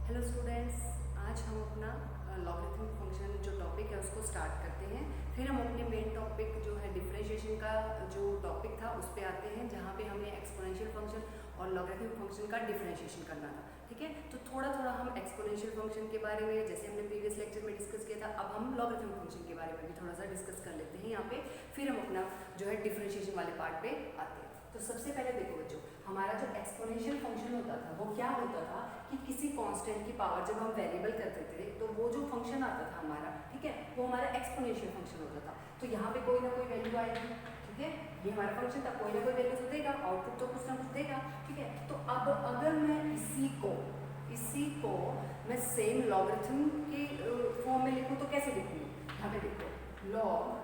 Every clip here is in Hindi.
हेलो स्टूडेंट्स, आज हम अपना लॉगरिथमिक फंक्शन जो टॉपिक है उसको स्टार्ट करते हैं। फिर हम अपने मेन टॉपिक जो है डिफरेंशिएशन का जो टॉपिक था उस पे आते हैं, जहाँ पे हमने एक्सपोनेंशियल फंक्शन और लॉगरिथमिक फंक्शन का डिफरेंशिएशन करना था। ठीक है, तो थोड़ा थोड़ा हम एक्सपोनेंशियल फंक्शन के बारे में, जैसे हमने प्रीवियस लेक्चर में डिस्कस किया था, अब हम लॉगरिथमिक फंक्शन के बारे में भी थोड़ा सा डिस्कस कर लेते हैं यहाँ पे। फिर हम अपना जो है डिफरेंशिएशन वाले पार्ट पे आते हैं। तो सबसे पहले देखो बच्चों, हमारा जो एक्सपोनेंशियल फंक्शन होता था वो क्या होता था कि किसी कांस्टेंट की पावर जब हम वेरिएबल करते थे तो वो जो फंक्शन आता था हमारा, ठीक है, वो हमारा एक्सपोनेंशियल फंक्शन होता था। तो यहाँ पे कोई ना कोई वैल्यू आएगी, ठीक है, ये हमारा फंक्शन था, कोई ना कोई वैल्यू तो देगा, आउटपुट तो कुछ ना कुछ देगा, ठीक है। तो अब अगर मैं इसी को मैं सेम लॉगरिथम के फॉर्म में लिखूँ तो कैसे लिखूँगी? यहाँ पे देखो, log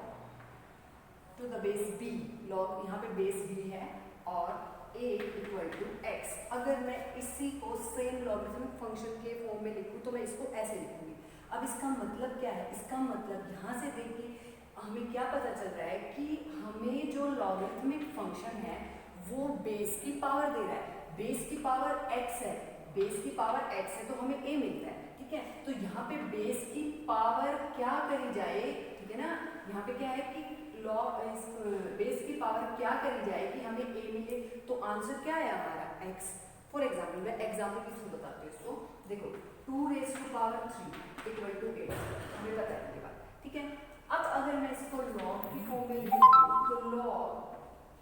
to the base b, log यहाँ पे बेस b है और a इक्वल टू x। अगर मैं इसी को सेम लॉगरिथमिक फंक्शन के फॉर्म में लिखूँ तो मैं इसको ऐसे लिखूंगी। अब इसका मतलब क्या है? इसका मतलब यहाँ से देखिए हमें क्या पता चल रहा है कि हमें जो लॉगरिथमिक फंक्शन है वो बेस की पावर दे रहा है। बेस की पावर x है, बेस की पावर x है तो हमें a मिलता है, ठीक है। तो यहाँ पे बेस की पावर क्या करी जाए, ठीक है ना, यहाँ पे क्या है कि लॉग बेस की पावर क्या करी जाएगी, हमें a मिले, तो आंसर क्या है हमारा x। फॉर एग्जाम्पल, मैं एग्जाम्पल के थ्रू बताती हूँ इसको। देखो 2 raise to power 3 equal to 8, हमें पता है ये बात, ठीक है। अब अगर मैं इसको लॉग की फॉर्म में लिखूँ तो लॉग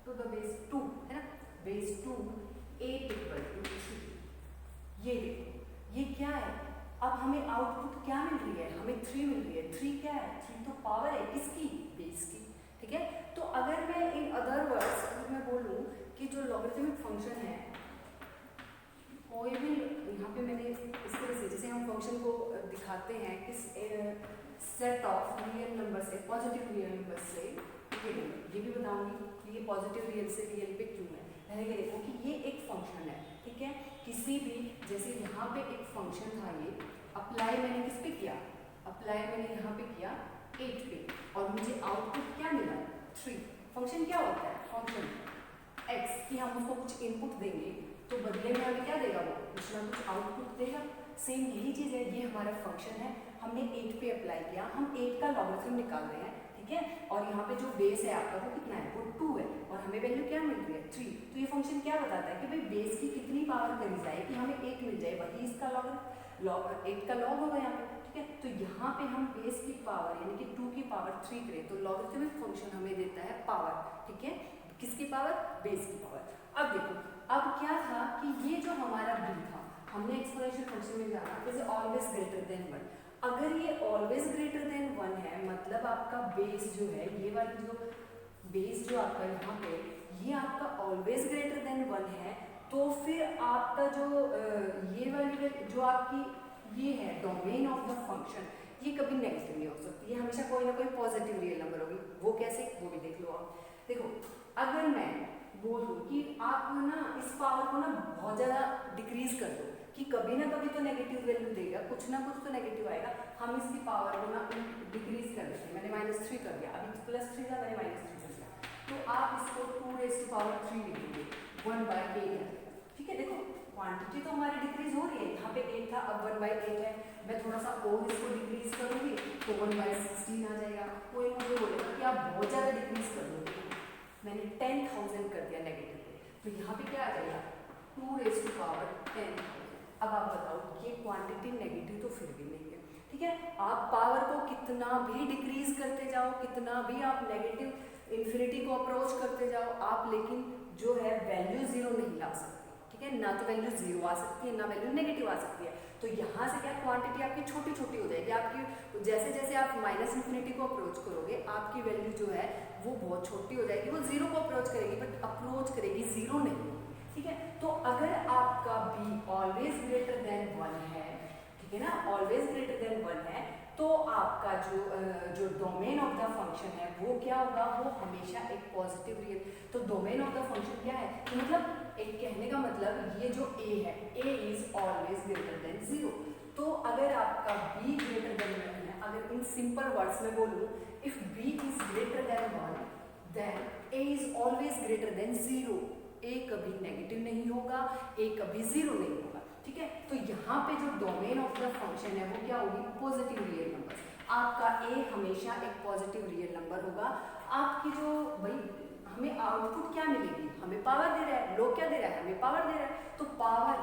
टू द बेस 2 है ना, बेस 2 8 इक्वल टू 3। ये देखो ये क्या है, अब हमें आउटपुट क्या मिल रही है? हमें 3 मिल रही है। 3 क्या है? 3 तो पावर है किसकी? बेस की, ठीक है। तो अगर मैं इन अदर वर्ड्स अगर मैं बोलूँ कि जो लॉगरिथमिक फंक्शन है कोई भी, यहाँ पे मैंने इस तरह से जैसे हम फंक्शन को दिखाते हैं किस सेट ऑफ रियल नंबर से, पॉजिटिव रियल नंबर से, ये भी बताऊंगी कि ये पॉजिटिव रियल से रियल पे क्यों है। पहले ये देखो कि ये एक फंक्शन है, ठीक है, किसी भी, जैसे यहाँ पे एक फंक्शन था, ये अप्लाई मैंने किस पे किया? अप्लाई मैंने यहाँ पे किया 8 पे और मुझे आउटपुट क्या मिला? 3। फंक्शन क्या होता है? फंक्शन x की हम उसको कुछ इनपुट देंगे तो बदले में हमें क्या देगा? वो कुछ ना कुछ आउटपुट देगा। सेम यही चीज़ है, ये हमारा फंक्शन है, हमने 8 पे अप्लाई किया, हम 8 का लॉगरिथम निकाल रहे हैं, ठीक है। और यहाँ पे जो बेस है आपका वो कितना है? वो 2 है और हमें वैल्यू क्या मिल रही है? 3। तो ये फंक्शन क्या बताता है कि भाई बेस की कितनी पावर करी जाए कि हमें 8 मिल जाए, वही इसका लॉग 8 का लॉग होगा यहाँ पे, ठीक है। तो यहाँ पे हम बेस की पावर यानी कि 2 की पावर 3 करें तो लॉगरिथमिक फंक्शन हमें देता है पावर, ठीक है, किसकी पावर? बेस की पावर। अब देखो, अब क्या था कि ये जो हमारा b था, हमने एक्सपोनेंशियल फंक्शन में जाना इज ऑलवेज ग्रेटर देन 1। अगर ये ऑलवेज ग्रेटर देन 1 है मतलब आपका बेस जो है, ये वाली जो बेस जो आपका यहाँ पे, ये आपका ऑलवेज ग्रेटर देन 1 है, तो फिर आपका जो ये वाली जो आपकी ये है डोमेन ऑफ द फंक्शन, ये कभी नेगेटिव नहीं हो सकती, ये हमेशा कोई ना कोई पॉजिटिव रियल नंबर होगी। वो कैसे? वो भी देख लो आप। देखो अगर मैं बोलूँ कि आप ना इस पावर को ना बहुत ज़्यादा डिक्रीज कर दो कि कभी ना कभी तो नेगेटिव वैल्यू देगा, कुछ ना कुछ तो नेगेटिव आएगा, हम इसकी पावर को ना डिक्रीज कर देते हैं। मैंने -3 कर दिया, अभी +3 था, मैंने -3 कर दिया, तो आप इसको 2 रेज़ टू पावर 3 लिखेंगे 1/8, ठीक है। देखो क्वांटिटी तो हमारी डिक्रीज हो रही है, यहाँ पे 8 था अब 1/8 है, मैं थोड़ा सा और इसको डिक्रीज करूँगी तो 1/16 आ जाएगा। कोई मुझे बोलेगा कि आप बहुत ज़्यादा डिक्रीज कर दोगे, मैंने 10,000 कर दिया नेगेटिव पे, तो यहाँ पे क्या आ जाएगा? 2 रेज़ टू पावर 10,000। अब आप बताओ, ये क्वांटिटी नेगेटिव तो फिर भी नहीं है, ठीक है। आप पावर को कितना भी डिक्रीज करते जाओ, कितना भी आप नेगेटिव इन्फिनिटी को अप्रोच करते जाओ आप, लेकिन जो है वैल्यू 0 नहीं ला सकते, ठीक है। ना तो वैल्यू 0 आ सकती है, ना वैल्यू नेगेटिव आ सकती है। तो यहाँ से क्या क्वांटिटी आपकी छोटी छोटी हो जाएगी, आपकी जैसे जैसे आप -इन्फिनिटी को अप्रोच करोगे आपकी वैल्यू जो है वो बहुत छोटी हो जाएगी, वो 0 को अप्रोच करेगी, बट अप्रोच करेगी 0 नहीं, ठीक है। तो अगर आपका b ऑलवेज ग्रेटर देन 1 है, ठीक है ना, ऑलवेज ग्रेटर देन 1 है, तो आपका जो डोमेन ऑफ द फंक्शन है वो क्या होगा? वो हमेशा एक पॉजिटिव रियल। तो डोमेन ऑफ द फंक्शन क्या है? तो मतलब एक कहने का मतलब ये जो a है, a is always greater than 0। तो अगर आपका b ग्रेटर देन 1 है, अगर इन सिंपल वर्ड्स में बोलूँ, if b is greater than 1 then a is always greater than 0। a कभी नेगेटिव नहीं होगा, a कभी 0 नहीं होगा। ठीक है। तो यहाँ पे जो डोमेन ऑफ द फंक्शन है वो क्या होगी, पॉजिटिव रियल नंबर। आपका ए हमेशा एक पॉजिटिव रियल नंबर होगा। आपकी जो भाई हमें आउटपुट क्या मिलेगी, हमें पावर दे रहा है, लोग क्या दे रहा है, हमें पावर दे रहा है। तो पावर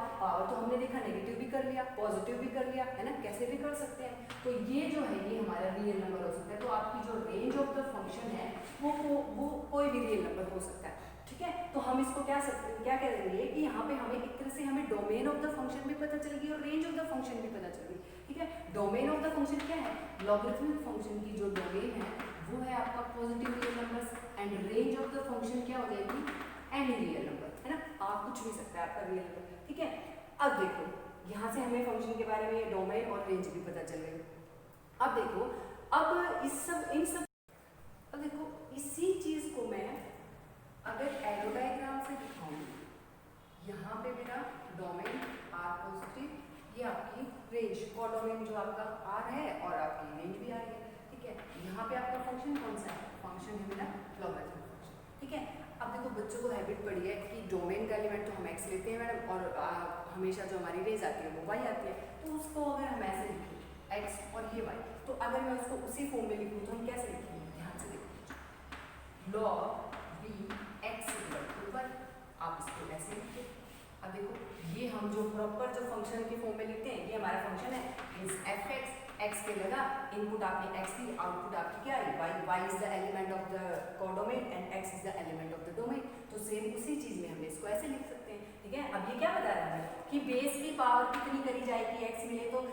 तो हमने देखा नेगेटिव भी कर लिया, पॉजिटिव भी कर लिया, है ना, कैसे भी कर सकते हैं। तो ये जो है ये हमारा रियल नंबर हो सकता है। तो आपकी जो रेंज ऑफ द फंक्शन है वो कोई भी रियल नंबर हो सकता है, ठीक है। तो हम इसको क्या करेंगे कि यहाँ पे हमें एक तरह से हमें डोमेन ऑफ द फंक्शन भी पता चलेगी और रेंज ऑफ द फंक्शन भी पता चलेगी, ठीक है। डोमेन ऑफ द फंक्शन क्या है, लॉगरिथमिक फंक्शन की जो डोमेन है वो है आपका positive real numbers, and range of the function क्या हो जाएगी, एनी रियल नंबर, है ना, आप कुछ भी सकता है आपका रियल नंबर, ठीक है। अब देखो यहाँ से हमें फंक्शन के बारे में डोमेन और रेंज भी पता चल गई। अब देखो अब अब देखो इसी चीज को मैं अगर एरो डायग्राम से दिखाऊंगी, यहाँ पे मेरा डोमेन आर पॉजिटिव, ये आपकी रेंज कोडोमेन जो आपका आर है और आपकी रेंज भी आ रही है, ठीक है। यहाँ पे आपका फंक्शन कौन सा है, फंक्शन है मेरा लॉगरिथमिक फंक्शन, ठीक है। अब देखो बच्चों को हैबिट पड़ी है कि डोमेन का एलिमेंट तो हम एक्स लेते हैं मैडम, और हमेशा जो हमारी रेंज आती है वो वाई आती है। तो उसको अगर हम ऐसे लिखें एक्स और ये वाई, तो अगर मैं उसको उसी फॉर्म में लिखूँ तो हम कैसे लिखेंगे, ध्यान से देखो, log B X equal Y, आप इसको ऐसे लिखिए। अब देखो ये हम जो प्रॉपर जो फंक्शन के फॉर्म में लिखते हैं, ये हमारा फंक्शन है इज एफ एक्स, एक्स के लगा इनपुट आपने एक्स दी, आउटपुट आपकी क्या आई Y, Y is the element of the codomain and X is the element of the domain. तो सेम उसी चीज में हमने इसको ऐसे लिख सकते हैं, ठीक है। अब ये क्या बता रहा है कि बेस की पावर कितनी करी जाएगी, एक्स मिले तो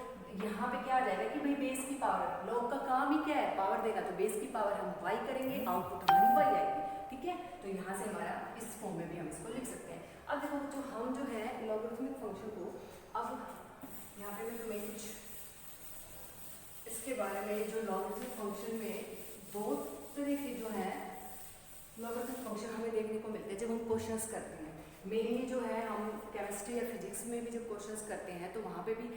यहाँ पे क्या आ जाएगा कि भाई बेस की पावर, लॉग का काम ही क्या है, पावर देगा, तो बेस की पावर हम वाई करेंगे, आउटपुट हमारी वाई आएगी, ठीक है। तो यहाँ से हमारा इस फॉर्म में भी हम इसको लिख सकते हैं। अब देखो जो हम जो है लॉगरिथमिक फंक्शन को, अब यहाँ पे मैं तुम्हें कुछ इसके बारे में, जो लॉगरिथमिक फंक्शन में दो तरह के जो है लॉगरिथमिक फंक्शन हमें देखने को मिलते हैं जब हम क्वेश्चंस करते हैं। मेनली जो है हम केमिस्ट्री या फिजिक्स में भी जब क्वेश्चंस करते हैं तो वहाँ पे भी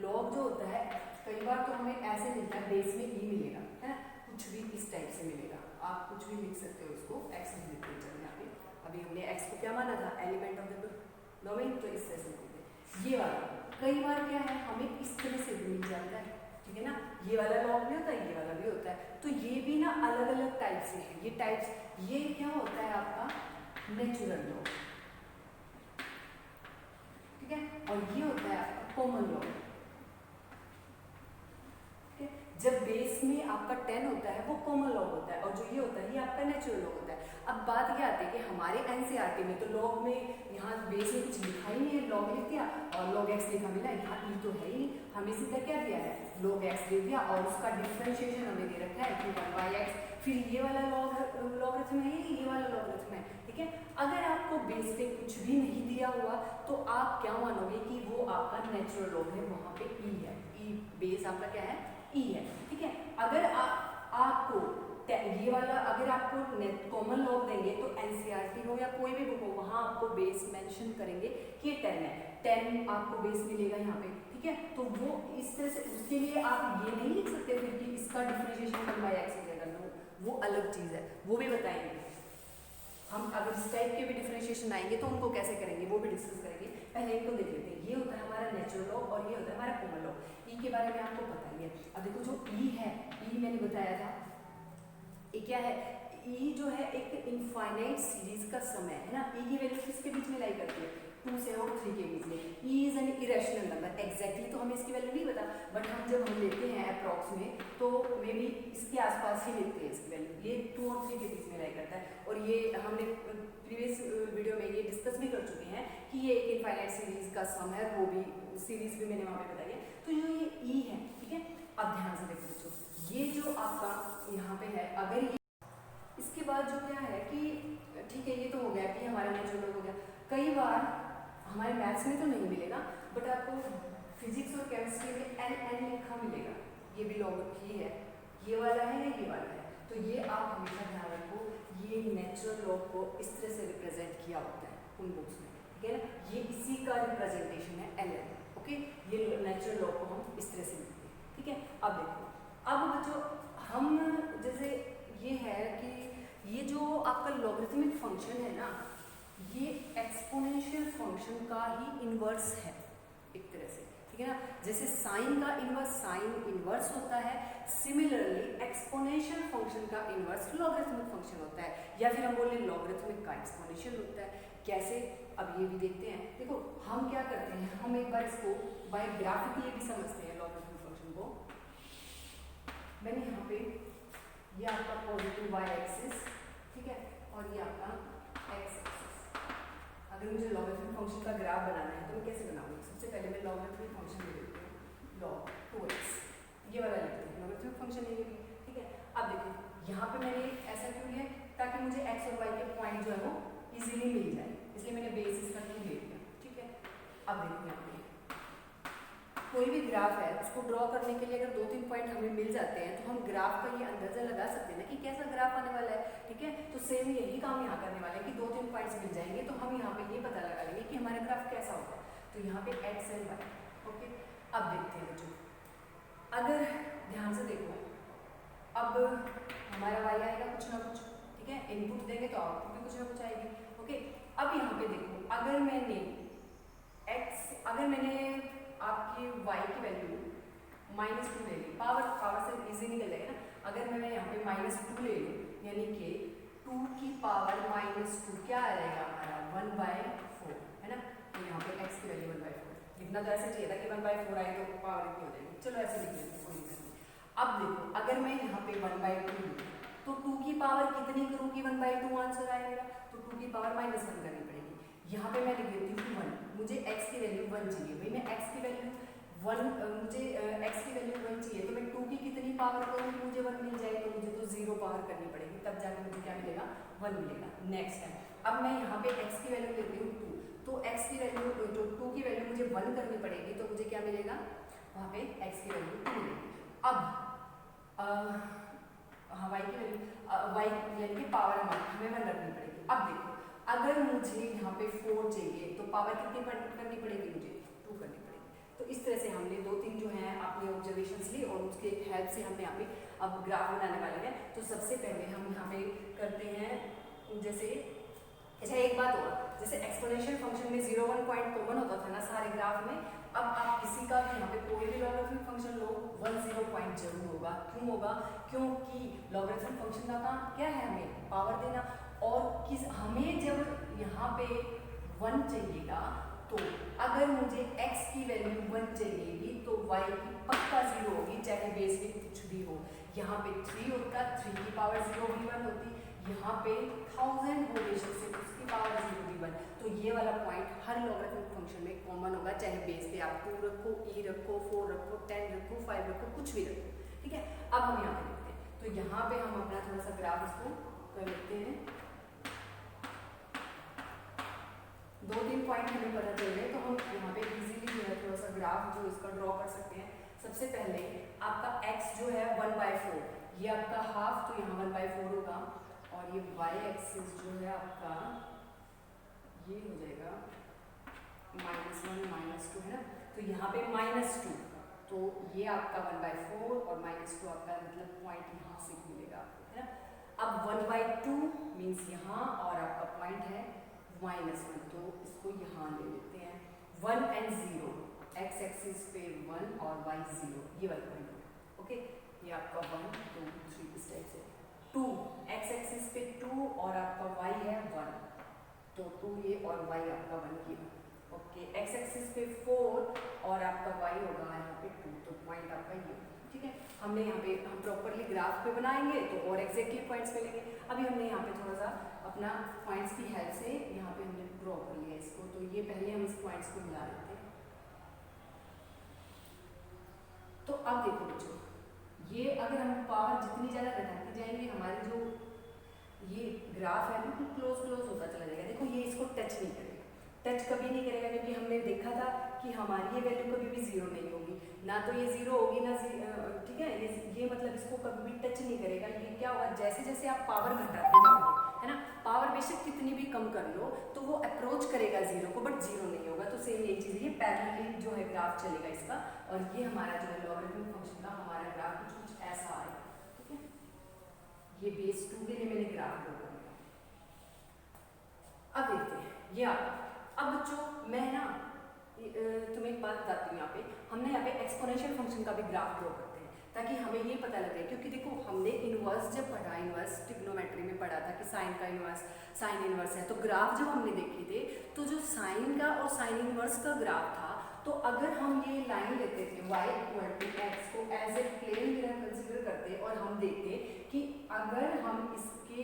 लॉग जो होता है कई बार तो हमें ऐसे मिलता है, बेस में ई मिलेगा, है ना, कुछ भी इस टाइप से मिलेगा, आप कुछ भी लिख सकते हो इसको, एक्स लिख देते हैं। चलिए यहाँ पे अभी हमने एक्स को क्या माना था, एलिमेंट ऑफ द डोमेन, तो इस तरह से लिखते। ये वाला कई बार क्या है हमें इस तरह से भी मिल जाता है, ठीक है ना, ये वाला लॉग भी होता है, ये वाला भी होता है। तो ये भी ना अलग अलग टाइप से है, ये टाइप्स, ये क्या होता है आपका नेचुरल लॉग, ठीक है, और ये होता है आपका कॉमन लॉग, ठीक है। जब बेस में आपका 10 होता है वो कॉमन लॉग होता है, और जो ये होता है ये आपका नेचुरल लॉग होता है। अब बात ये आती है कि हमारे एनसीईआरटी में तो लॉग में यहाँ बेस में कुछ लिखा ही नहीं है, लॉग लिख दिया और लॉग एक्स लिखा मिला, यहाँ ई तो है ही नहीं, हमें सीधा क्या दिया है, लॉग एक्स दे दिया और उसका डिफरेंशिएशन हमें दे रखा है कि 1/x, फिर ये वाला लॉगरिथम है, ये वाला लॉगरिथम है, ठीक है। अगर आपको बेस पे कुछ भी नहीं दिया हुआ तो आप क्या मानोगे कि वो आपका नेचुरल लॉग है, वहाँ पे ई है, ई बेस आपका क्या है, ई है, ठीक है। अगर आपको ये वाला अगर आपको कॉमन लॉग देंगे तो एनसीईआरटी हो या कोई भी बुक हो, वहाँ आपको बेस मेंशन करेंगे कि 10 है, 10 आपको बेस मिलेगा यहाँ पे, ठीक है। तो वो इस तरह से, उसके लिए आप ये नहीं लिख सकते फिर कि इसका डिफरेंशिएशन 1/x हो जाएगा, नो, वो अलग चीज़ है, वो भी बताएंगे हम। अगर इस टाइप के भी डिफरेंशिएशन आएंगे तो उनको कैसे करेंगे वो भी डिस्कस करेंगे। पहले इनको देख लेते हैं, ये होता है हमारा नेचुरल लॉग और ये होता है हमारा कॉमन लॉग। ई के बारे में आपको पता ही है। अब देखो जो ई है, ई मैंने बताया था, ये क्या है, ई जो है एक इनफाइनाइट सीरीज का समय है ना, ई की वैल्यू किसके बीच में लाई करती है, 2 से और 3 के बीच में। E is an irrational number, exactly तो हमें इसकी वैल्यू नहीं पता, बट हम जब हम लेते हैं अप्रॉक्स में तो मे बी इसके आसपास ही लेते हैं इसकी वैल्यू, ये 2 और 3 के बीच में लाई करता है। और ये हमने प्रीवियस वीडियो में ये डिस्कस भी कर चुके हैं कि ये एक इनफाइनाइट सीरीज का सम है, वो भी सीरीज भी मैंने वहाँ पे बताई है। तो ये ई है, ठीक है। अब ध्यान से देखो बच्चों, ये जो आपका यहाँ पे है, अगर ये इसके बाद जो क्या है कि ठीक है ये तो हो गया कि हमारा नेचुरल लॉग हो गया। कई बार हमारे मैथ्स में तो नहीं मिलेगा, बट आपको फिजिक्स और केमिस्ट्री में एन लिखा मिलेगा, ये भी लॉग ही है, ये वाला है या ये वाला है। तो ये आप हमेशा ध्यान रखो, ये नेचुरल लॉग को इस तरह से रिप्रेजेंट किया होता है उन बुक्स में, ठीक है ना, ये इसी का रिप्रेजेंटेशन है एल, ओके। ये नेचुरल लॉग को हम इस तरह से लिखते हैं, ठीक है। अब देखो, अब बच्चों हम जैसे ये है कि ये जो आपका लॉगरिथमिक फंक्शन है ना, ये एक्सपोनेंशियल फंक्शन का ही इन्वर्स है, एक तरह से, ठीक है ना। जैसे साइन का इन्वर्स साइन इन्वर्स होता है, सिमिलरली एक्सपोनेंशियल फंक्शन का इन्वर्स लॉगरिथमिक फंक्शन होता है, या फिर हम बोले लॉगरिथमिक का एक्सपोनेंशियल होता है। कैसे, अब ये भी देखते हैं। देखो हम क्या करते हैं, हम एक बार इसको बाय ग्राफिकली भी समझते हैं लॉगरिथमिक फंक्शन को। मैंने यहाँ पे ये आपका पॉजिटिव वाई एक्सिस, ठीक है, और ये आपका एक्स एक्सिस। अगर मुझे लॉगरिथमिक फंक्शन का ग्राफ बनाना है तो मैं कैसे बनाऊंगी? सबसे पहले मैं लॉगरिथमिक फंक्शन ले लेती हूँ, log 2x, ये वाला लेते हैं लॉगरिथमिक फंक्शन है ये भी, ठीक है। अब देखिए यहाँ पे मैंने ऐसा क्यों लिया, ताकि मुझे x और y के पॉइंट जो है वो इजीली मिल जाए, इसलिए मैंने बेस इसका 2 ले लिया, ठीक है। अब देखो यहाँ पे कोई भी ग्राफ है, उसको ड्रॉ करने के लिए अगर 2-3 पॉइंट हमें मिल जाते हैं तो हम ग्राफ का ये अंदाजा लगा सकते हैं ना कि कैसा ग्राफ आने वाला है, ठीक है। तो सेम यही काम यहाँ करने वाला है कि 2-3 पॉइंट्स मिल जाएंगे तो हम यहाँ पे ये पता लगा लेंगे कि हमारा ग्राफ कैसा होगा। तो यहाँ पे एक्स एंड वाई, ओके। अब देखते हैं बच्चों, अगर ध्यान से देखो, अब हमारा वाई आएगा कुछ ना कुछ, ठीक है, इनपुट देंगे तो आउटपुट भी कुछ ना कुछ आएगी, ओके। अब यहाँ पे देखो, अगर मैंने आपकी y की वैल्यू -2 ले ली, पावर से इजी निकल जाएगा ना। अगर मैं यहाँ पे -2 ले लूँ, यानी कि 2 की पावर -2 क्या आ जाएगा हमारा 1/4, है ना। तो यहाँ पे x की वैल्यू 1/4, लिखना तो ऐसे चाहिए था कि 1/4 आए तो पावर इतनी हो जाएगी, चलो ऐसे लिख लेते हैं, कोई दिक्कत नहीं। अब देखो अगर मैं यहाँ पे 1/2 लूँ तो 2 की पावर कितनी करूँ कि 1/2 आंसर आएगा, तो 2 की पावर -1 करनी पड़ेगी। यहाँ पे मैं लिख देती हूँ 1, मुझे x की वैल्यू 1 चाहिए, भाई मैं x की वैल्यू 1 मुझे x की वैल्यू 1 चाहिए, तो मैं 2 की कितनी पावर करूँ कि मुझे 1 मिल जाए, तो मुझे तो 0 पावर करनी पड़ेगी, तब जाके मुझे क्या मिलेगा, 1 मिलेगा। नेक्स्ट है, अब मैं यहाँ पे x की वैल्यू लेती हूँ 2, तो x की वैल्यू जो 2 की वैल्यू मुझे 1 करनी पड़ेगी, तो मुझे क्या मिलेगा, वहाँ पे x की वैल्यू 2 मिलेगी। अब हाँ y की वैल्यू y यानी कि पावर हमें 1 रखनी पड़ेगी। अब देखो अगर मुझे यहाँ पे 4 चाहिए तो पावर कितनी करनी पड़ेगी, मुझे 2 करनी पड़ेगी। तो इस तरह से हमने 2-3 जो हैं अपने ऑब्जर्वेशंस ली और उसके हेल्प से हमने यहाँ पे अब ग्राफ बनाने वाले हैं। तो सबसे पहले हम यहाँ पे करते हैं, जैसे अच्छा एक बात और, जैसे एक्सपोनेंशियल फंक्शन में 0-1 पॉइंट कॉमन होता था ना सारे ग्राफ में, अब आप किसी का भी यहाँ पे कोई भी लॉगरिथमिक फंक्शन लो 1-0 पॉइंट जरूर होगा। क्यों होगा, क्योंकि लॉगरिथमिक फंक्शन का काम क्या है, हमें पावर देना, और किस हमें जब यहाँ पे 1 चाहिएगा तो अगर मुझे x की वैल्यू 1 चाहिएगी तो y की पक्का 0 होगी, चाहे बेस में कुछ भी हो। यहाँ पे 3 होता, 3 की पावर 0 भी 1 होती, यहाँ पे 1000 हो बेशक से उसकी पावर 0 भी 1। तो ये वाला पॉइंट हर लॉगरिथमिक फंक्शन में कॉमन होगा, चाहे बेस पे आप 2 रखो, e रखो, 4 रखो, 10 रखो, 5 रखो, कुछ भी रखो, ठीक है। अब हम यहाँ पे देखते हैं, तो यहाँ पे हम अपना थोड़ा सा ग्राफ इसको कर लेते हैं। 2-3 पॉइंट हमें पता चल गए, तो हम यहाँ पे इजीली जो है थोड़ा सा ग्राफ जो इसका ड्रॉ कर सकते हैं। सबसे पहले आपका x जो है 1/4, ये आपका हाफ, तो यहाँ 1/4 होगा, और ये y एक्सिस जो है आपका ये हो जाएगा -1 -2, है ना। तो यहाँ पे -2, तो ये आपका 1/4 और -2 आपका मतलब पॉइंट यहाँ से मिलेगा, है ना। अब 1/2 मीन्स यहाँ, और आपका पॉइंट है -1, तो इसको यहाँ ले लेते हैं। 1 and 0, x एक्सिस पे 1 और y 0, ये वाला पॉइंट है, ओके। ये आपका 1 2 3 इस टाइप से 2, x एक्सिस पे 2 और आपका y है 1, तो 2 ये और y आपका 1 किया, ओके। x एक्सिस पे 4 और आपका y होगा यहाँ पे 2, तो पॉइंट आपका ये, ठीक है। हमने यहाँ पे हम प्रॉपरली ग्राफ पे बनाएंगे तो और एग्जैक्टली पॉइंट्स मिलेंगे। अभी हमने यहाँ पे थोड़ा सा अपना पॉइंट्स की हेल्प से यहाँ पे हमने ड्रॉ कर लिया इसको, तो ये पहले हम इस पॉइंट्स को मिला लेते हैं। तो अब देखो बच्चों, ये अगर हम पावर जितनी ज़्यादा घटाते जाएंगे हमारी जो ये ग्राफ है बिल्कुल क्लोज होता चला जाएगा। देखो ये इसको टच नहीं करेगा, टच कभी नहीं करेगा, क्योंकि हमने देखा था कि हमारी ये वैल्यू कभी भी 0 नहीं होगी, ना तो ये 0 होगी ना, ठीक है। ये मतलब इसको कभी भी टच नहीं करेगा। ये क्या होगा, जैसे जैसे आप पावर घटाते जाओगे, है ना, पावर बेशक कितनी भी कम कर लो तो वो अप्रोच करेगा 0 को, बट 0 नहीं होगा। तो सेम यही चीज़, ये पैरेलली जो है ग्राफ चलेगा इसका, और ये हमारा जो है लॉगरिथमिक फंक्शन का हमारा ग्राफ कुछ ऐसा आएगा, ठीक है। ये बेस 2 के लिए मैंने ग्राफ ड्रॉ कर लिया। अब देखते हैं ये अब बच्चों मैं ना तुम्हें एक बात बताती हूँ। यहाँ पे हमने यहाँ पे एक्सपोनेंशियल फंक्शन का भी ग्राफ ड्रॉ करते हैं ताकि हमें ये पता लगे, क्योंकि देखो हमने इनवर्स जब पढ़ा, इनवर्स ट्रिग्नोमेट्री में पढ़ा था कि साइन का इनवर्स, साइन इनवर्स है, तो ग्राफ जब हमने देखे थे तो जो साइन का और साइन इनवर्स का ग्राफ था, तो अगर हम ये लाइन लेते थे y इक्वल टू एक्स को as a plane mirror consider करते और हम देखते कि अगर हम इसके,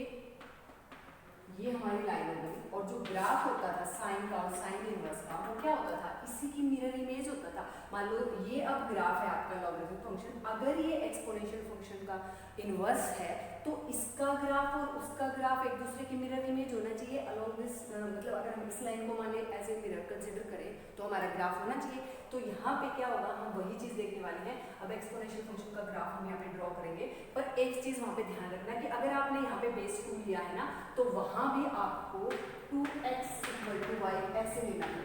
ये हमारी लाइन हो गई और जो ग्राफ होता था साइन का और साइन इनवर्स का, वो क्या होता था, इसी की मिरर इमेज होता था। मान लो ये अब ग्राफ है आपका लॉगरिथमिक फंक्शन, अगर ये एक्सपोनेंशियल फंक्शन का इनवर्स है तो इसका ग्राफ और उसका ग्राफ एक दूसरे की मिरर इमेज होना चाहिए अलोंग दिस, मतलब अगर हम इस लाइन को माने एज ए मिरर कंसिडर करें तो हमारा ग्राफ होना चाहिए। तो यहाँ पे क्या होगा, हम वही चीज़ देखने वाले हैं। अब एक्सपोनेंशियल फंक्शन का ग्राफ हम यहाँ पे ड्रॉ करेंगे, पर एक चीज़ वहाँ पे ध्यान रखना कि अगर आपने यहाँ पे बेस 2 लिया है ना, तो वहाँ भी आपको 2x इक्वल टू y ऐसे लेना है।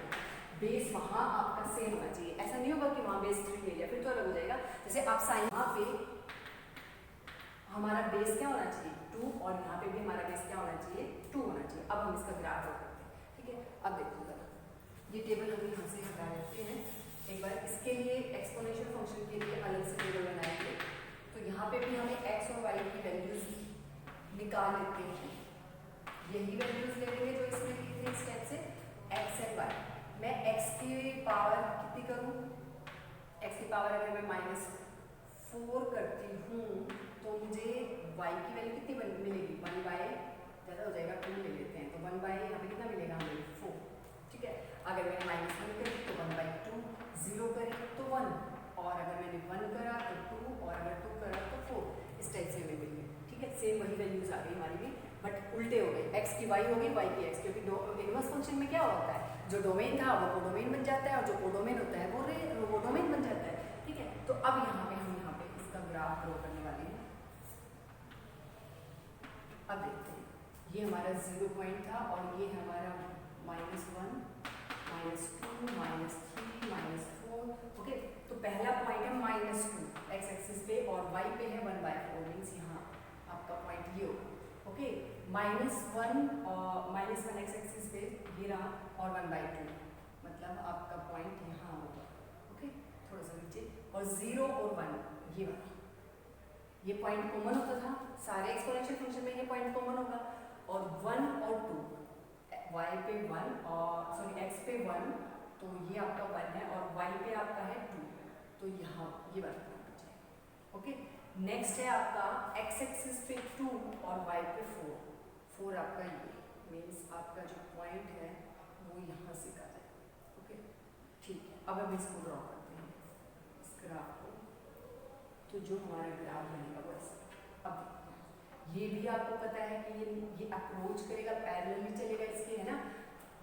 बेस वहाँ आपका सेम होना चाहिए, ऐसा नहीं होगा कि वहाँ बेस 3 ले लिया फिर तो अलग हो जाएगा। जैसे आप साइन, यहाँ पे हमारा बेस क्या होना चाहिए 2 और यहाँ पे भी हमारा बेस क्या होना चाहिए 2 होना चाहिए। अब हम इसका ग्राफ ड्रॉ करते हैं, ठीक है। अब देखो जरा, ये टेबल हम यहाँ से हटा देते हैं। एक बार इसके लिए एक्सपोनेंशियल फंक्शन के लिए अलग से टेबल बनाएंगे, तो यहाँ पे भी हमें x और y की वैल्यूज निकाल लेते हैं। यही वैल्यूज ले लेंगे जो इसमें दी थी स्टेप से, x एंड y। मैं x की पावर कितनी करूँ, x की पावर अगर मैं -4 करती हूँ तो मुझे y की वैल्यू कितनी मिलेगी, 1 बाय, ज़्यादा हो जाएगा 2 ले लेते हैं, तो 1 बाय यहाँ पे कितना मिलेगा हमें 4, ठीक है। अगर मैंने -1 करी तो 1/2, 0 करी तो 1, और अगर मैंने 1 करा तो 2, और अगर 2 करा तो 4, इस टाइप से हमें मिल गई, ठीक है। सेम वही वैल्यूज आ गई हमारी भी, बट उल्टे हो गए, x की y हो गई, y की x, क्योंकि इनवर्स फंक्शन में क्या होता है, जो डोमेन था वो कोडोमेन बन जाता है और जो कोडोमेन होता है वो डोमेन बन जाता है, ठीक है। तो अब यहाँ पे हम इसका ग्राफ ड्रॉ करने वाले हैं। अब देखते हैं, ये हमारा 0 पॉइंट था और ये हमारा -1, -2, -3, -4, ओके। तो पहला पॉइंट है -2 x एक्सिस पे और y पे है 1/4, मीन्स यहाँ आपका पॉइंट ये होगा, ओके। -1 और -1 x एक्सिस पे ये रहा और 1/2, मतलब आपका पॉइंट यहाँ होगा, ओके, थोड़ा सा नीचे। और 0 और 1 ये वाला, ये पॉइंट कॉमन होता था, सारे एक्सपोनेंशियल फंक्शन में ये पॉइंट कॉमन होगा। और 1 और 2, y पे 1 और सॉरी x पे 1, तो ये आपका 1 है और y पे आपका है 2, तो यहाँ ये वाला पॉइंट हो जाएगा, ओके। नेक्स्ट है आपका x एक्सिस पे 2 और y पे 4 आपका ये, मीन्स आपका जो पॉइंट है वो यहाँ से का जाएगा, ओके, ठीक है। अब हम इसको ड्रॉ करते हैं, इस ग्राफ को, तो जो हमारा ग्राफ बनेगा वो ऐसा। अब ये भी आपको पता है कि ये अप्रोच करेगा, पैरेलली चलेगा इसके, है ना,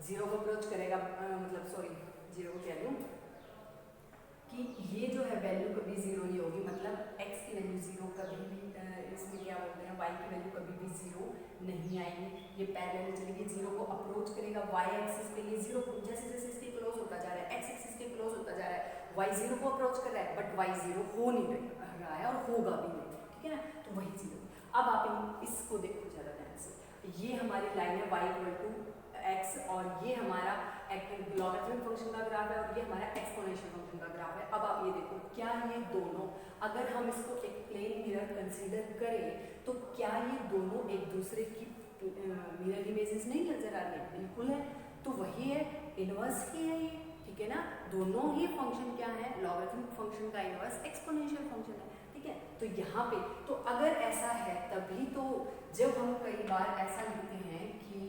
0 को अप्रोच करेगा, मतलब सॉरी 0 को कह लूँ कि ये जो है वैल्यू कभी 0 नहीं होगी, मतलब x की वैल्यू 0 कभी भी, इसमें क्या बोलते हैं, y की वैल्यू कभी भी 0 नहीं आएगी। ये पैरेलल चलेगी, 0 को अप्रोच करेगा, y एक्सिस पे ये 0 जैसे जैसे इसके क्लोज होता जा रहा है, x एक्सिस के क्लोज होता जा रहा है, y 0 को अप्रोच कर रहा है, बट y 0 हो नहीं रहा है और होगा भी नहीं, ठीक है ना, तो वही 0। अब आप इसको देखो ज़्यादा ध्यान से, ये हमारी लाइन है y इक्वल टू x और ये हमारा लॉगरिथमिक फंक्शन का ग्राफ है और ये हमारा एक्सपोनेंशियल फंक्शन का ग्राफ है। अब आप ये देखो, क्या ये दोनों, अगर हम इसको एक प्लेन मिरर कंसीडर करें तो क्या ये दोनों एक दूसरे की मिरर इमेजेस नहीं नजर आ रही? बिल्कुल है, तो वही है, इनवर्स ही है ये, ठीक है ना। दोनों ही फंक्शन क्या है, लॉगरिथमिक फंक्शन का इनवर्स एक्सपोनेंशियल फंक्शन है, ठीक है। तो यहाँ पे तो अगर ऐसा है तभी तो, जब हम कई बार ऐसा लिखते हैं कि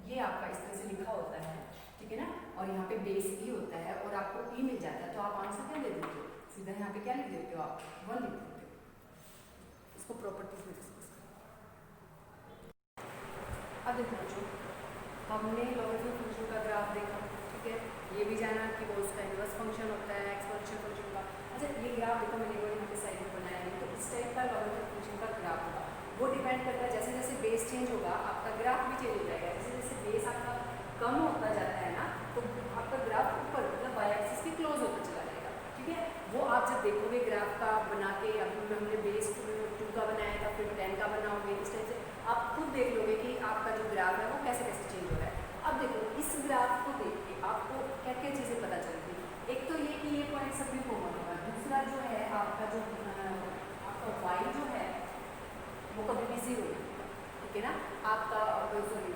ये आपका इस तरह से लिखा होता है, ठीक है ना, और यहाँ पे बेस ई होता है और आपको ई मिल जाता है, तो आप आंसर क्या दे देते हो, सीधा यहाँ पे क्या लिख देते हो आप, 1 लिख देते हो। इसको प्रॉपर्टीज में डिस्कस करें। अब देखो बच्चों, हमने लॉगरिथमिक फंक्शन का ग्राफ देखा, ठीक है, ये भी जाना कि वो उसका इनवर्स फंक्शन होता है एक्सपोनेंशियल फंक्शन का। अच्छा, ये ग्राफ देखो, मैंने वो यहाँ पे साइड में बनाया है, तो इस टाइप का लॉगरिथमिक फंक्शन का ग्राफ होगा, वो डिपेंड करता है जैसे जैसे बेस चेंज होगा आपका ग्राफ भी चेंज हो जाएगा। जैसे जैसे बेस आपका कम होता जाता है ना, तो आपका ग्राफ ऊपर मतलब वाई एक्सिस के क्लोज होता चला जाएगा, ठीक है। वो आप जब देखोगे ग्राफ का बना के, अभी हमने बेस 2 का बनाया था, फिर 10 का बनाओगे, इस टाइप से आप खुद देख लोगे कि आपका जो ग्राफ है वो कैसे कैसे चेंज हो रहा है। अब देखो, इस ग्राफ को देख के आपको क्या क्या क्या चीज़ें पता चलती हैं। एक तो ये कि ये पॉइंट सभी कॉमन होगा, दूसरा जो है आपका जो आपका वाई जो है वो कभी भी जीरो नहीं, ठीक है ना। आपका सॉरी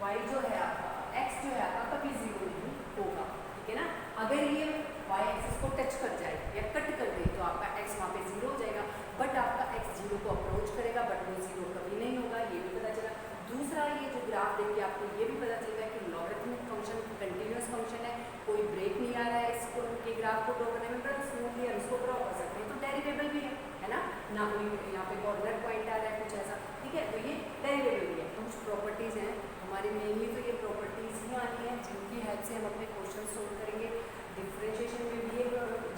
वाई जो है आपका एक्स जो है आपका कभी जीरो नहीं होगा, ठीक है ना। अगर ये वाई एक्सिस को टच कर जाए या कट कर दे तो आपका एक्स वहाँ पे जीरो हो जाएगा, बट आपका एक्स जीरो को अप्रोच करेगा बट वो जीरो कभी नहीं होगा, ये भी पता चला। दूसरा ये जो ग्राफ देख के आपको ये भी पता चलेगा कि लॉगरिथमिक फंक्शन कंटिन्यूअस फंक्शन है, कोई ब्रेक नहीं आ रहा है इसको के ग्राफ को ड्रॉ करने में, बड़ा स्मूथली हम इसको ड्रॉ कर सकते हैं। तो डेरिवेबल भी है ना, ना कोई यहाँ पे कॉर्नर पॉइंट आ रहा है कुछ ऐसा, ठीक है। तो ये डेरिवेबल भी है। कुछ प्रॉपर्टीज़ हैं हमारी, मेनली तो ये प्रॉपर्टीज़ ही आनी है जिनकी हेल्प से हम अपने क्वेश्चन सोल्व करेंगे। डिफरेंशिएशन में भी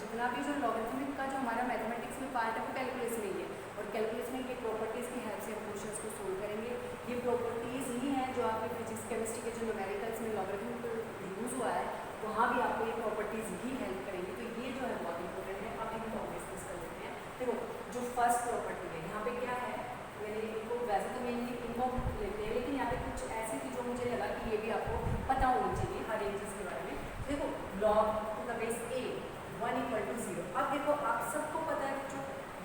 जितना भी जो लॉगरिथमिक का जो हमारा मैथमेटिक्स में पार्ट है वो कैलकुलस में ही है, और कैलकुलस में ये प्रॉपर्टीज़ की हेल्प से हम क्वेश्चंस को सोल्व करेंगे। ये प्रॉपर्टीज़ ही हैं जो आपके फिजिक्स केमिस्ट्री के जो न्यूमेरिकल्स में लॉगरिथम यूज़ हुआ है वहाँ भी आपको ये प्रॉपर्टीज़ ही हेल्प करेंगी। तो ये जो है बहुत इंपॉर्टेंट है। अब इनको हम डिस्कस कर लेते हैं। देखो जो फर्स्ट प्रॉपर्टी है यहाँ पे क्या है, मैंने इनको वैसे तो मेनली इनको लेते हैं, लेकिन यहाँ पे कुछ ऐसी थी जो मुझे लगा कि ये भी आपको पता होनी चाहिए हर एक चीज़ के बारे में। देखो log to the base a 1 = 0। अब देखो आप सबको पता है जो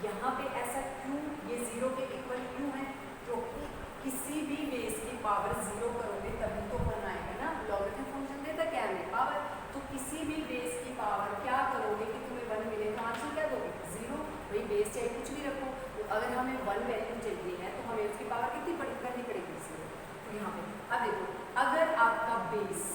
यहाँ पे ऐसा क्यों ये 0 के इक्वल क्यों है, क्योंकि किसी भी बेस की पावर 0 करोगे तभी तो 1 आएगा ना। लॉगरिथम फंक्शन देता क्या है पावर, तो किसी भी बेस की पावर क्या करोगे कि तुम्हें 1 मिले, तो आंसर क्या दोगे 0। भाई बेस चाहे कुछ भी रखो, तो अगर हमें 1 वैल्यू चाहिए है तो हमें उसकी पावर कितनी करनी पड़ेगी 0। तो यहाँ पे अब देखो अगर आपका बेस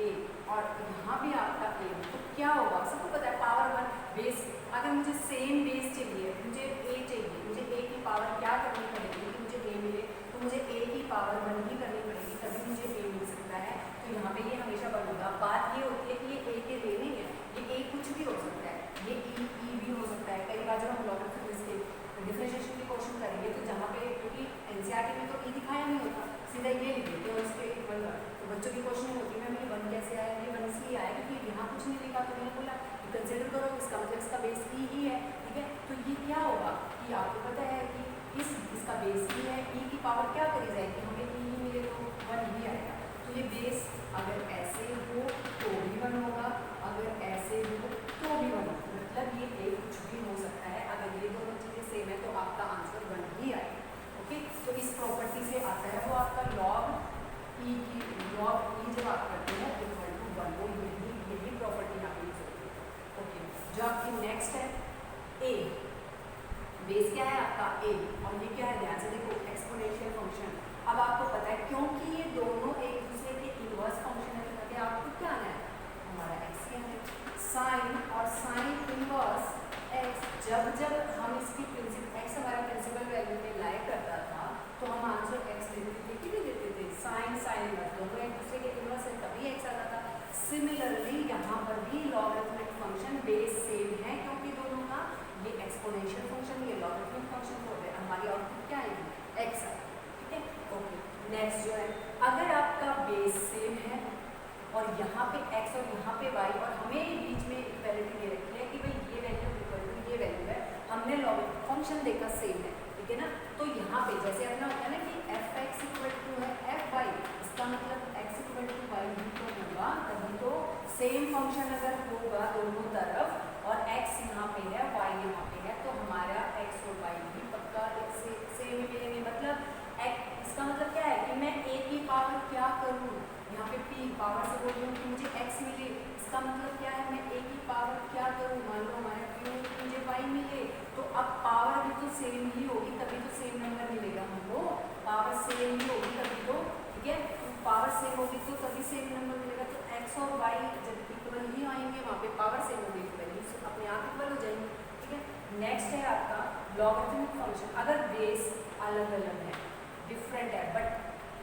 a और यहाँ भी आपका a तो क्या होगा, सबको पता है पावर 1 बेस। अगर मुझे सेम बेस चाहिए, मुझे a चाहिए, मुझे a की पावर क्या करनी पड़ेगी कि मुझे a मिले, तो मुझे a की पावर 1 ही करनी पड़ेगी तभी मुझे a मिल सकता है। तो यहाँ पे ये हमेशा 1 होगा। बात ये होती है कि ये a के लिए नहीं है, ये a कुछ भी हो सकता है, ये e भी हो सकता है। कई बार जब हम लॉगरिथम इसके डिफरेंशिएशन की क्वेश्चन करेंगे तो जहाँ पे क्योंकि एनसीईआरटी में तो e दिखाया नहीं होता, सीधा ये लिख देते हैं और इसके 1 तो बच्चों की क्वेश्चन होती है मैम ये 1 कैसे आया, ये 1 इसलिए आया क्योंकि यहाँ कुछ नहीं लिखा, तो मैंने बोला कंसिडर करो इसका मतलब इसका बेस e ही है, ठीक है। तो ये क्या होगा कि आपको पता है कि इसका बेस e है, e की पावर क्या करी जाएगी, हमें e ही मिले तो 1 ही आएगा। तो ये बेस अगर ऐसे हो तो भी 1 होगा, अगर ऐसे हो तो भी 1 होगा, मतलब ये a कुछ भी हो सकता है। अगर ये दोनों चीज़ें सेम है तो आपका आंसर 1 ही आएगा, ओके। तो इस प्रॉपर्टी से आता है वो आपका log e जब आप करते हैं इक्वल टू 1, वो यही प्रॉपर्टी यहाँ पे यूज होती है, ओके। जो आपकी नेक्स्ट है a, बेस क्या है आपका a और ये क्या है, ध्यान से देखो एक्सपोनेंशियल फंक्शन। अब आपको पता है क्योंकि ये दोनों एक दूसरे के इनवर्स फंक्शन है, तो आपको क्या आना है हमारा x ही है। साइन और साइन इनवर्स x, जब हम इसकी x हमारा प्रिंसिपल वैल्यू में लाया करता था तो हम आंसर x लेते थे, साइन इनवर्स दोनों एक दूसरे के इनवर्स है तभी x आता था। सिमिलरली यहाँ पर भी लॉगरिथमिक फंक्शन बेस सेम है क्योंकि दोनों का ये एक्सपोनेंशियल फंक्शन ये लॉगरिथमिक फंक्शन हो गया, हमारी आउटपुट क्या आएगी x आएगी, ठीक है, ओके। नेक्स्ट जो है अगर आपका बेस सेम है और यहाँ पे x और यहाँ पे y और हमें बीच में इक्वालिटी दे रखी है कि भाई ये वैल्यू इक्वल टू ये वैल्यू है, हमने लॉगरिथमिक फंक्शन देखा सेम है, ठीक है ना। तो यहाँ पे जैसे अपना होता है ना कि fx इक्वल टू है fy, इसका मतलब x इक्वल टू y ही तो होगा, तभी तो सेम फंक्शन अगर होगा दोनों तरफ और x यहाँ पे है y यहाँ पे है तो हमारा x और y भी पक्का सेम ही मिलेंगे। मतलब इसका मतलब क्या है कि मैं a की पावर क्या करूँ, यहाँ पे p पावर से बोल रही हूँ कि मुझे x मिले, इसका मतलब क्या है मैं a की पावर क्या करूँ, मान लो हमारा q मुझे y मिले, तो अब पावर भी तो सेम ही होगी तभी तो सेम नंबर मिलेगा हमको, पावर सेम ही होगी तभी तो, ठीक है, पावर सेम होगी तो तभी सेम नंबर मिलेगा। तो x और y जब इक्वल ही आएंगे वहाँ पे पावर सेम होगी तो वैल्यूज अपने आप इक्वल हो जाएंगी, ठीक है। नेक्स्ट है आपका लॉगरिथमिक फंक्शन, अगर बेस अलग अलग है डिफरेंट है बट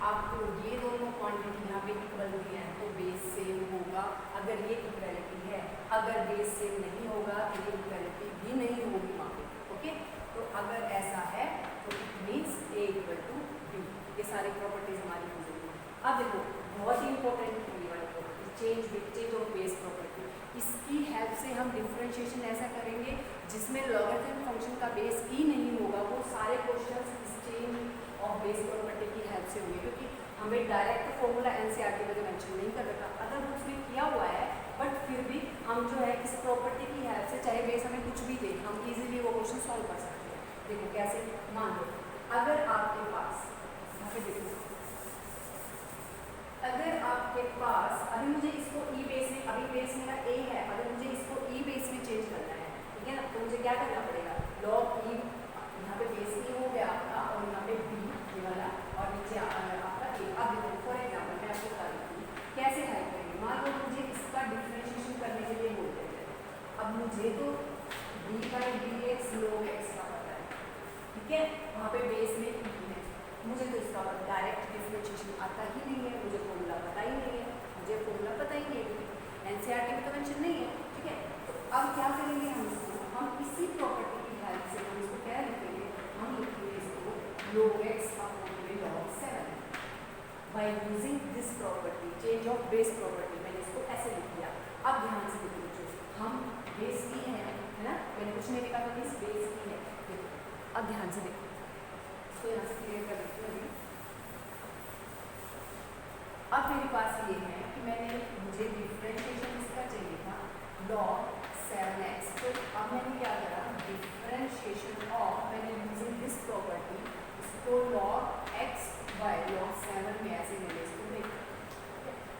आपको ये दोनों क्वांटिटी यहाँ पे इक्वल भी है तो बेस सेम होगा अगर ये इक्वलिटी है, अगर बेस सेम नहीं होगा तो ये इक्वलिटी भी नहीं होगी वहाँ पे, ओके। तो अगर ऐसा है तो it means a equal to b, ये सारी प्रॉपर्टीज हमारी हो जाएगी। अब देखो बहुत ही इंपॉर्टेंट है ये वाली property change of base property, इसकी हेल्प से हम डिफरेंशिएशन ऐसा करेंगे जिसमें लॉगरिथमिक फंक्शन का बेस ही नहीं होगा, वो सारे क्वेश्चंस इस चेंज ऑफ बेस प्रॉपर्टी की हेल्प से होंगे क्योंकि हमें डायरेक्ट फॉर्मूला एनसीईआरटी में तो मेंशन नहीं कर रखा, अगर उसने किया हुआ है बट फिर भी हम जो है इस प्रॉपर्टी की हेल्प से चाहे बेस हमें कुछ भी दे, हम इजीली वो क्वेश्चन सॉल्व कर सकते हैं। देखो कैसे, मान लो अगर आपके पास, यहाँ पे देखो, अगर आपके पास, अभी मुझे इसको ई बेस में, अभी बेस मेरा ए है, अगर मुझे इसको ई बेस में चेंज करना है, ठीक है ना, तो मुझे क्या करना पड़ेगा, लॉग ई, यहाँ पे बेस ई हो गया आपका और यहाँ पे बी ये वाला और नीचे आपका ए। अब देखो फॉर एग्जाम्पल मैं आपको बता देती हूँ कैसे हेल्प करेंगे। मान लो मुझे इसका डिफरेंशिएशन करने के लिए बोलते हैं, अब मुझे तो D by D x log x का पता है, ठीक है, वहाँ पे बेस में ई है, मुझे तो इसका डायरेक्ट डिफरेंशिएशन आता ही नहीं है, मुझे फॉर्मूला पता ही नहीं है, मुझे फॉर्मूला पता ही नहीं है, एनसीईआरटी में तो मेंशन नहीं है, ठीक है। तो अब क्या करेंगे हम इसको, हम इसी प्रॉपर्टी की हेल्प से हम इसको क्या लिखेंगे, हम लिखेंगे इसको log x upon log 7 by using this property, change of base property, मैंने इसको ऐसे लिख दिया। अब ध्यान से देखिए, हम बेस की है ना, मैंने कुछ नहीं लिखा था, इस बेस की है, देखो अब ध्यान से देखो, इसको यहाँ से क्लियर कर देती हूँ। अब मेरे पास ये है कि मैंने, मुझे डिफरेंशिएशन इसका चाहिए था log 7x, तो अब मैंने क्या करा, डिफरेंशिएशन ऑफ, मैंने यूजिंग दिस प्रॉपर्टी इसको log x बाय log 7 में ऐसे मैंने इसको break,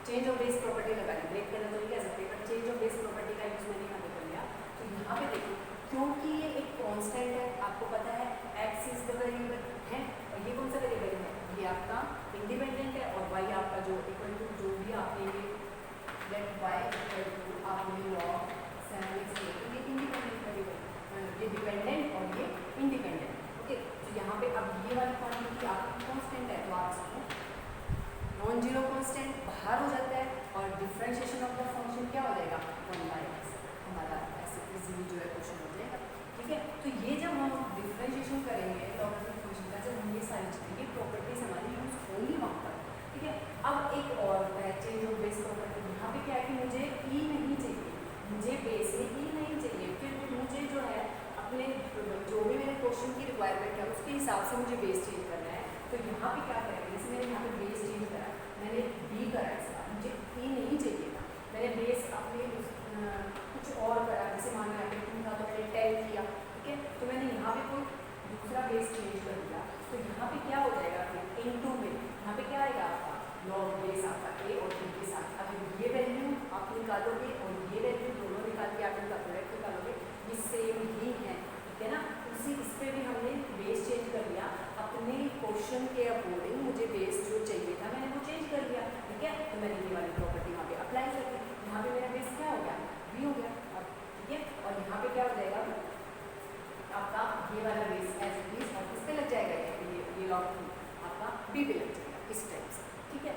change of base property लगा ली, ब्रेक करना तो नहीं कह सकते, पर चेंज ऑफ बेस प्रॉपर्टी का यूज मैंने यहाँ पे कर लिया। तो यहाँ पे देखो, क्योंकि ये एक कांस्टेंट है, आपको पता है x इज द वेरिएबल है, और ये कौन सा वेरिएबल है, ये आपका इंडिपेंडेंट है, और y आपका जो इक्वल टू जो भी आपने ये लेट y इक्वल टू आपने log 7x लिया, तो ये इंडिपेंडेंट वेरिएबल, ये डिपेंडेंट और ये इंडिपेंडेंट, ओके। तो यहाँ पे अब ये वाली क्वांटिटी आपकी कांस्टेंट है, तो आप इसको नॉन जीरो कांस्टेंट बाहर हो जाता है, और डिफरेंशिएशन ऑफ द फंक्शन क्या हो जाएगा, 1/x, हमारा ऐसे इजीली जो है क्वेश्चन हो जाएगा, ठीक है। तो ये जब हम डिफरेंशिएशन करेंगे लॉगरिथमिक फंक्शन का, जब हम ये सारी चीज़ें, ये प्रॉपर्टीज हमारी यूज होंगी वहाँ पर, ठीक है। अब एक और चेंज ऑफ बेस प्रॉपर्टी, यहाँ पे क्या है कि मुझे ई नहीं चाहिए, मुझे बेस में ई नहीं चाहिए, फिर मुझे जो है अपने जो भी मेरे क्वेश्चन की रिक्वायरमेंट है उसके हिसाब से मुझे बेस चेंज करना है। तो यहाँ पे क्या करेंगे, जैसे मैंने यहाँ पे बेस चेंज करा, मैंने बी करा इसका, मुझे ई नहीं चाहिए था, मैंने बेस अपने कुछ और करा, जैसे मान लिया मैंने 2 था तो मैंने 10 किया, ठीक है। तो मैंने यहाँ पे कोई दूसरा बेस चेंज कर दिया, तो यहाँ पे क्या हो जाएगा, फिर इनटू में यहाँ पे क्या आएगा आपका लॉग बेस आपका ए और बी के साथ, अब ये वैल्यू आप निकालोगे और ये वैल्यू दोनों निकाल के आप इनका प्रोडक्ट निकालोगे, ये सेम ही है, ठीक है ना। उसी इस पर भी हमने बेस चेंज कर लिया, अपने क्वेश्चन के अकॉर्डिंग मुझे बेस जो चाहिए था मैंने वो चेंज कर लिया, ठीक है। तो मैंने ये वाली प्रॉपर्टी वहाँ पे अप्लाई कर दी, यहाँ पे मेरा बेस क्या हो गया, बी हो गया, अब ठीक है। और यहाँ पे क्या हो जाएगा आपका, ये वाला बेस एज इट इज, और किस पे लग जाएगा, ये लॉग आपका बी पे लग जाएगा, इस टाइप से, ठीक है।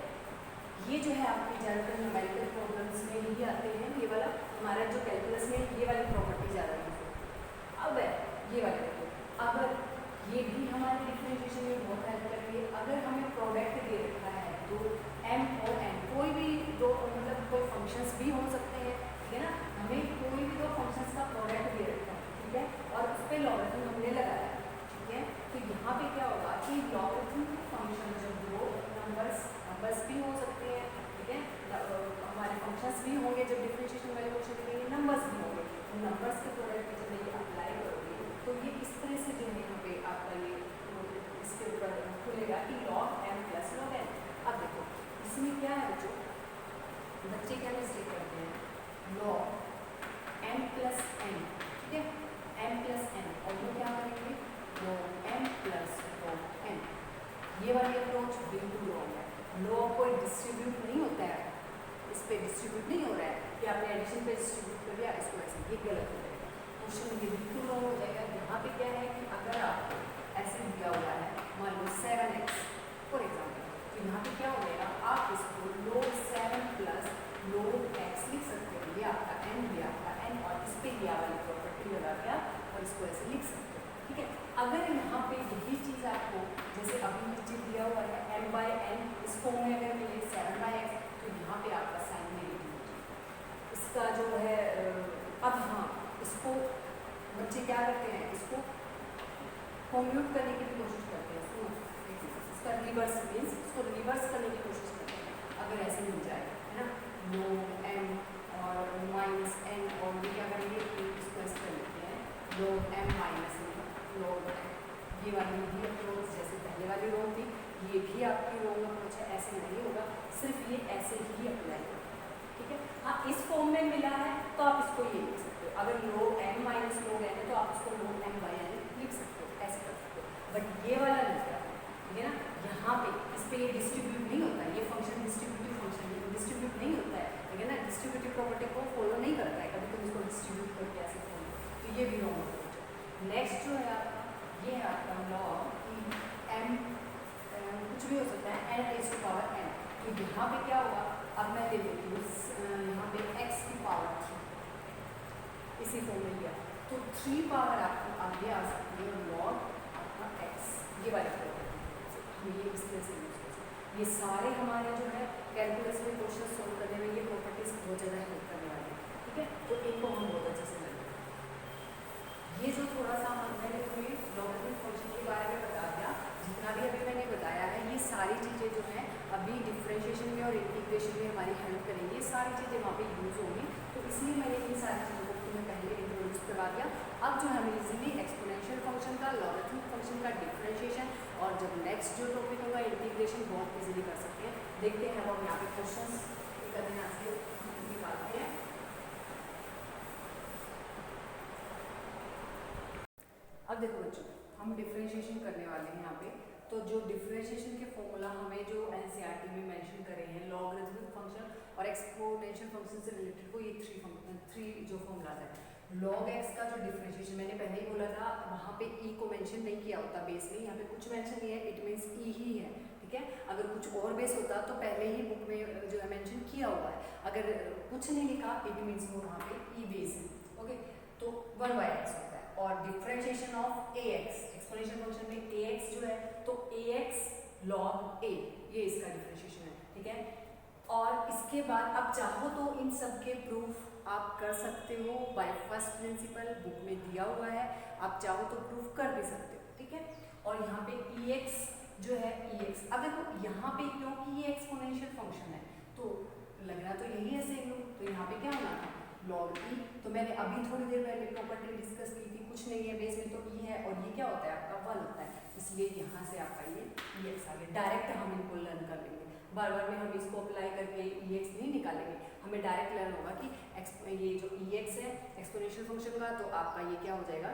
ये जो है आपकी ज़्यादातर न्यूमेरिकल प्रॉब्लम्स में ही आते हैं, ये वाला हमारा जो कैलकुलस में ये वाली प्रॉपर्टी ज़्यादा यूज होती है। अब ये वाली देखो, अब ये भी हमारे डिफरेंशिएशन में बहुत हेल्प करेंगे। अगर हमें प्रोडक्ट दे रखा है तो m और n कोई भी दो, मतलब कोई फंक्शंस भी हो सकते हैं, ठीक है ना, हमें कोई भी दो फंक्शंस का प्रोडक्ट दे रखा है, ठीक है, और उस पर लॉगरिथम हमने लगाया है, ठीक है। तो यहाँ पे क्या होगा कि लॉगरिथम फंक्शन जब दो नंबर्स भी हो सकते हैं, ठीक है, हमारे फंक्शंस भी होंगे, जब डिफरेंशिएशन वाले क्वेश्चन करेंगे नंबर्स भी होंगे, तो नंबर्स के प्रोडक्ट में जब ये अप्लाई करोगे तो ये इस तरह से जो है यहाँ पे आपका ये इसके ऊपर खुलेगा कि log m plus log n। अब देखो इसमें क्या है बच्चे क्या मिस्टेक करते हैं, log m प्लस n, ठीक है, m प्लस n, और वो क्या करेंगे log m plus log n। ये वाली अप्रोच बिल्कुल रॉन्ग है, log कोई डिस्ट्रीब्यूट नहीं होता है, इस पे डिस्ट्रीब्यूट नहीं हो रहा है कि आपने एडिशन पे डिस्ट्रीब्यूट कर दिया इसको ऐसे, ये गलत हो जाएगा, क्वेश्चन ये बिल्कुल रॉन्ग हो जाएगा। यहाँ पे क्या है कि अगर आपको ऐसे दिया हुआ है मान लो 7x फॉर एग्जाम्पल, तो यहाँ पे क्या हो जाएगा, आप इसको log 7 प्लस log x लिख सकते हो, ये आपका n, ये आपका n, और इस पे ये वाली प्रॉपर्टी लगा के और इसको ऐसे लिख सकते हो, ठीक है। अगर यहाँ पे यही चीज़ आपको जैसे अभी नीचे दिया हुआ है m/n, इस फॉर्म में अगर मिले 7/x, तो यहाँ पे आपका साइन नेगेटिव हो जाएगा, इसका जो है। अब हाँ, इसको बच्चे क्या करते हैं, इसको कॉम्प्यूट करने की भी कोशिश करते हैं, सुनो उसका रिवर्स मीन्स उसको रिवर्स करने की कोशिश करते हैं। अगर ऐसे मिल जाए है ना, log m और माइनस n, और ये क्या करेंगे, इसको ऐसे कर लेते हैं log m minus log m। ये वाली भी अप्रोच जैसे पहले वाली रो थी, ये भी आपकी रॉन्ग अप्रोच है, ऐसे नहीं होगा, सिर्फ ये ऐसे ही अप्लाई होगा। ठीक है, हाँ इस फॉर्म में मिला है तो आप इसको ये लिख सकते हो, अगर log m minus log n है तो आप इसको log m by n लिख सकते हो, ऐसे कर सकते हो, बट ये वाला नहीं करना, ठीक है ना। यहाँ पे इस पे ये डिस्ट्रीब्यूट नहीं होता है, ये फंक्शन डिस्ट्रीब्यूटिव फंक्शन है, डिस्ट्रीब्यूट नहीं होता है, ठीक है ना, डिस्ट्रीब्यूटिव प्रॉपर्टी को फॉलो नहीं करता है, कभी तुम इसको डिस्ट्रीब्यूट करके ऐसे फॉलो, तो ये भी रॉन्ग अप्रोच है। नेक्स्ट जो है आपका, ये है आपका log m, कुछ भी हो सकता है, n raised to power n, तो यहाँ पे क्या होगा, अब मैं ले लेती हूँ यहाँ पे x की पावर 3, इसी फॉर्म में लिया तो 3 पावर आपको आगे आ सकती है log आपका x, ये वाली प्रॉपर्टी हम ये इस तरह से यूज कर सकते हैं। ये सारे हमारे जो है कैलकुलस में क्वेश्चन सोल्व करने में ये प्रॉपर्टीज बहुत ज़्यादा हेल्प करने वाली है, ठीक है, तो इनको हम बहुत अच्छे से लेंगे। ये जो थोड़ा सा मैंने तुम्हें लॉगरिथमिक फंक्शन के बारे में बता दिया, जितना भी अभी मैंने बताया है, ये सारी चीज़ें जो हैं अभी डिफरेंशिएशन में और इंटीग्रेशन में हमारी हेल्प करेंगी, ये सारी चीज़ें वहाँ पे यूज़ होंगी, तो इसलिए मैंने इन सारी चीज़ों को तुम्हें पहले इंट्रोड्यूस करवा दिया। अब जो हम इजीली एक्सपोनेंशियल फंक्शन का, लॉगरिथमिक फंक्शन का डिफरेंशिएशन और जब नेक्स्ट जो टॉपिक होगा इंटीग्रेशन, बहुत इजीली कर सकते हैं। देखते हैं अब हम यहाँ पे क्वेश्चन करने यहाँ से निकालते हैं। अब देखो बच्चों, हम डिफरेंशिएशन करने वाले हैं यहाँ पे, तो जो डिफरेंशिएशन के फॉर्मूला हमें जो एनसीईआरटी में मेंशन करे हैं लॉगरिथमिक फंक्शन और एक्सपोनेंशियल फंक्शन से रिलेटेड, को ये थ्री जो फॉर्मूलाज है। log x का जो डिफरेंशिएशन मैंने पहले ही बोला था, वहाँ पे e को मेंशन नहीं किया होता बेस में, यहाँ पे कुछ मेंशन नहीं है, इट मीन्स e ही है, ठीक है। अगर कुछ और बेस होता तो पहले ही बुक में जो है मेंशन किया हुआ है, अगर कुछ नहीं लिखा इट मीन्स वो वहाँ पे e बेस है, ओके। तो 1/x होता है, और differentiation of ax, exponential function में ax जो है तो ax log a, ये इसका डिफरेंशिएशन है, ठीक है। और इसके बाद अब चाहो तो इन सब के प्रूफ आप कर सकते हो बाय फर्स्ट प्रिंसिपल, बुक में दिया हुआ है, आप चाहो तो प्रूफ कर भी सकते हो, ठीक है। और यहाँ पे ex जो है ex, अब देखो यहाँ पे क्योंकि ये एक्सपोनेंशियल फंक्शन है तो लगना तो यही है सेम रूट, तो यहाँ पे क्या होना था log e, तो मैंने अभी थोड़ी देर पहले प्रॉपर्टी डिस्कस की थी, कुछ नहीं है बेस में तो e है, और ये क्या होता है आपका 1 होता है, इसलिए यहाँ से आपका ये ex आ गया। डायरेक्ट हम इनको लर्न कर लेंगे, बार बार में हम इसको अप्लाई करके ex नहीं निकालेंगे, हमें डायरेक्ट लर्न होगा कि ये जो ex है एक्सपोनेंशियल फंक्शन का, तो आपका ये क्या हो जाएगा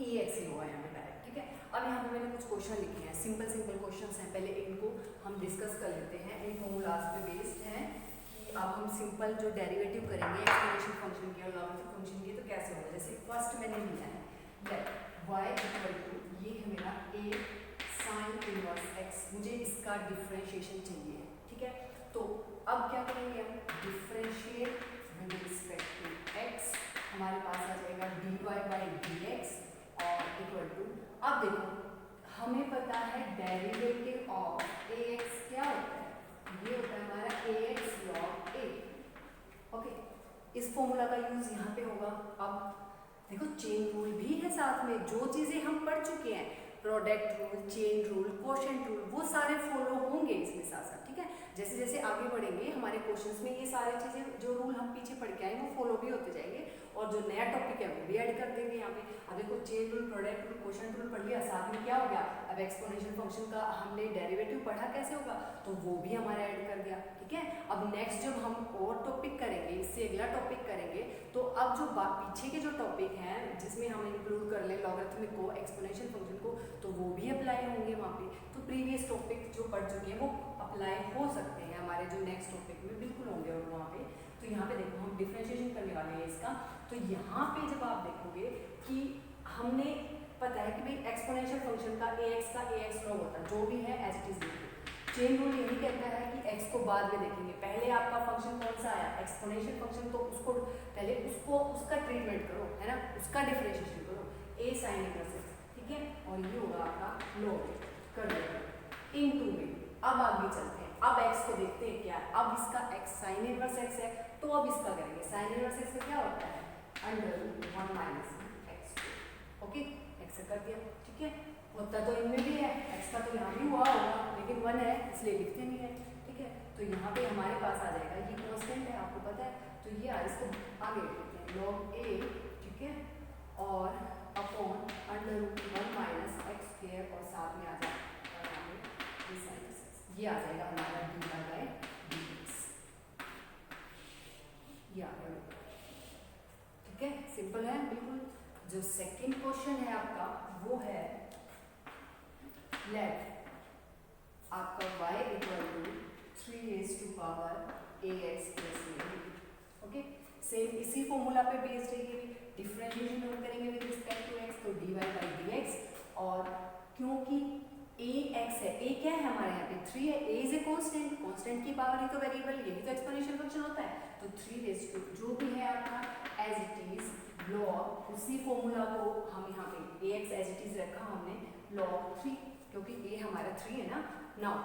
ex ही होगा यहाँ पे डायरेक्ट, ठीक है। अब यहाँ पे मैंने कुछ क्वेश्चन लिखे हैं, सिंपल क्वेश्चंस हैं, पहले इनको हम डिस्कस कर लेते हैं, इन फॉर्मूलाज पे बेस्ड हैं कि अब हम सिंपल जो डेरिवेटिव करेंगे एक्सपोनेंशियल फंक्शन के और लॉगरिथमिक फंक्शन के तो कैसे होगा। जैसे फर्स्ट मैंने लिया है लेट y इक्वल टू, ये है मेरा a साइन इनवर्स x, मुझे इसका डिफरेंशिएशन चाहिए, ठीक है। तो अब क्या करेंगे हम, differentiate with respect to x, हमारे पास आ जाएगा dy बाई dx और इक्वल टू, अब देखो हमें पता है डेरिवेटिव ऑफ ax क्या होता है, ये होता है हमारा ax log a, ओके। इस फॉर्मूला का यूज यहाँ पे होगा। अब देखो चेन रूल भी है साथ में, जो चीजें हम पढ़ चुके हैं, product rule, chain rule, quotient rule, वो सारे फॉलो होंगे इसमें साथ साथ, ठीक है। जैसे जैसे आगे बढ़ेंगे हमारे क्वेश्चंस में ये सारी चीजें जो रूल हम पीछे पढ़ के आए वो फॉलो भी होते जाएंगे, और जो नया टॉपिक है वो भी ऐड कर देंगे यहाँ पे। अब देखो chain rule, product rule, quotient rule पढ़ लिया, साथ में क्या हो गया, अब एक्सपोनेंशियल फंक्शन का हमने डेरिवेटिव पढ़ा कैसे होगा, तो वो भी हमारा ऐड कर दिया, ठीक है। अब नेक्स्ट जब हम और टॉपिक करेंगे, इससे अगला टॉपिक करेंगे, तो अब जो पीछे के जो टॉपिक हैं जिसमें हम इंक्लूड कर ले लॉगरिथमिक को, एक्सपोनेंशियल फंक्शन को, तो वो भी अप्लाई होंगे वहाँ पे। तो प्रीवियस टॉपिक जो पढ़ चुके हैं वो अप्लाई हो सकते हैं हमारे जो नेक्स्ट टॉपिक में, बिल्कुल होंगे और वहाँ पे। तो यहाँ पे देखो हम डिफरेंशिएशन करने वाले हैं इसका, तो यहाँ पे जब आप देखोगे कि हमने पता है कि भाई एक्सपोनेंशियल फंक्शन का ax log होता है, जो भी है एज इट इज देखो। चेन रूल यही कहता है कि x को बाद में देखेंगे, पहले आपका फंक्शन कौन सा आया एक्सपोनेंशियल फंक्शन, तो उसको पहले उसका ट्रीटमेंट करो, है ना, उसका डिफरेंशिएशन करो, a sin इनवर्स x, ठीक है, और ये होगा आपका log कर देगा इनटू में। अब आगे चलते हैं, अब x को देखते हैं क्या है, अब इसका x sin इनवर्स x है, तो अब इसका करेंगे sin इनवर्स x का क्या होता है √1 - x², ओके, x कर दिया, ठीक है। होता तो इनमें भी है, x का तो यहाँ भी हुआ होगा, लेकिन 1 है इसलिए लिखते नहीं है, ठीक है। तो यहाँ पे हमारे पास आ जाएगा, ये कांस्टेंट है आपको पता है, तो ये इसको आगे लिख लेते हैं log a, ठीक है, और अपॉन √1 माइनस एक्स स्क्वायर और साथ में आ जाएगा ये आ जाएगा हमारा d/dx, ये आ गया, ठीक है, सिंपल है बिल्कुल। जो सेकंड क्वेश्चन है आपका वो है लेट आपका y equal to 3 raise to power ax plus b, okay. Same इसी फॉर्मूला पे बेस्ड है ये, डिफरेंशिएशन हम करेंगे विद रिस्पेक्ट टू x, तो dy/dx, और क्योंकि ax है, a क्या है हमारे यहाँ पे 3 है, a is a constant, constant की पावर ही तो वेरिएबल, यही तो एक्सपोनेंशियल फंक्शन होता है, तो 3 रेज़ टू जो भी है आपका एज इट इज log, उसी फॉर्मूला को हम यहाँ पे ax एज इट इज रखा हमने log 3, क्योंकि a हमारा 3 है ना। नाउ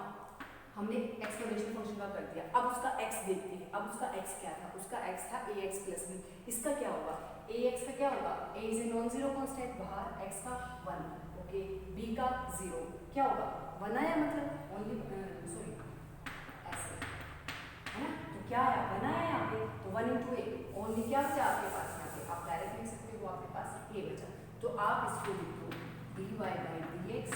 हमने एक्सपोनेंशियल फंक्शन का कर दिया, अब उसका x देखते हैं, अब उसका x क्या था, उसका x था ax प्लस b, इसका क्या होगा, ax का क्या होगा, a is a non zero constant, बाहर x का 1, ओके, b का 0, क्या होगा 1 आया, मतलब ओनली सॉरी ऐसे है ना, तो क्या आया 1 आया यहाँ पे, तो 1 × a, ओनली क्या बचा आपके पास यहाँ पे, आप डायरेक्ट लिख सकते हो, आपके पास a बचा, तो आप इसको लिख दो dy/dx,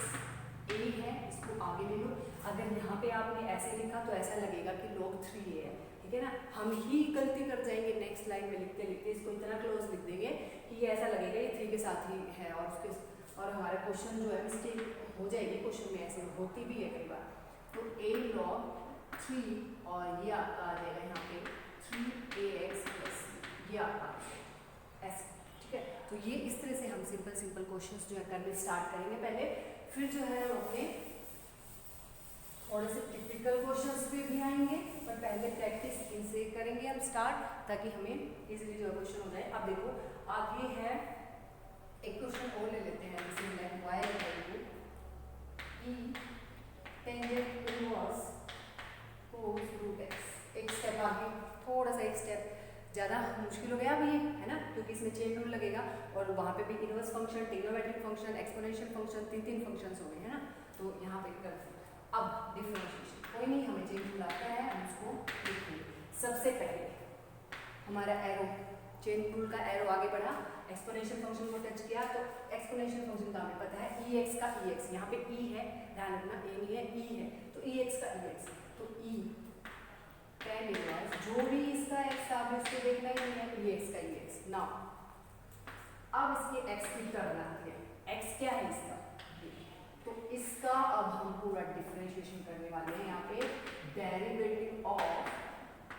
a है इसको आगे ले लो। अगर यहाँ पे आपने ऐसे लिखा तो ऐसा लगेगा कि log 3a है, ठीक है ना, हम ही गलती कर जाएंगे नेक्स्ट लाइन में लिखते लिखते, इसको इतना क्लोज लिख देंगे कि ये ऐसा लगेगा ये 3 के साथ ही है, और उसके और हमारा क्वेश्चन जो है मिस्टेक हो जाएगी, क्वेश्चन में ऐसे होती भी है कई बार, तो a log 3 और ये आपका आ जाएगा यहाँ पे 3ax प्लस, ये आपका ऐसे, ठीक है। तो ये इस तरह से हम सिंपल क्वेश्चंस जो है करने स्टार्ट करेंगे पहले, फिर जो है हम अपने थोड़े से टिपिकल क्वेश्चंस पे भी आएंगे, पर पहले प्रैक्टिस इनसे करेंगे हम स्टार्ट, ताकि हमें इजीली जो क्वेश्चन हो जाए। अब देखो आगे है एक क्वेश्चन और ले लेते हैं, जैसे y equal to e tangent inverse cos √x, एक स्टेप आगे, थोड़ा सा एक स्टेप ज़्यादा मुश्किल हो गया अभी ये, है ना, क्योंकि इसमें चेन रूल लगेगा, और वहाँ पे भी inverse function, trigonometric function, exponential function, 3 functions हो गए, है ना, तो यहाँ पे करते हैं। अब डिफरेंशिएशन, कोई नहीं, हमें चेन रूल आता है, हम उसको लिखेंगे। सबसे पहले हमारा एरो, चेन रूल का एरो आगे बढ़ा, एक्सपोनेंशियल फंक्शन को टच किया, तो एक्सपोनेंशियल फंक्शन का हमें पता है ex का ex, यहाँ पे e है, ध्यान रखना a नहीं है e है, तो ex का ex, तो e tan इनवर्स जो भी इसका x था आपने उसको देखना ही नहीं है, ex का ex। नाउ अब इसके x की टर्म आती है, x क्या है इसका, तो इसका अब हम पूरा डिफरेंशिएशन करने वाले हैं, यहाँ पे derivative of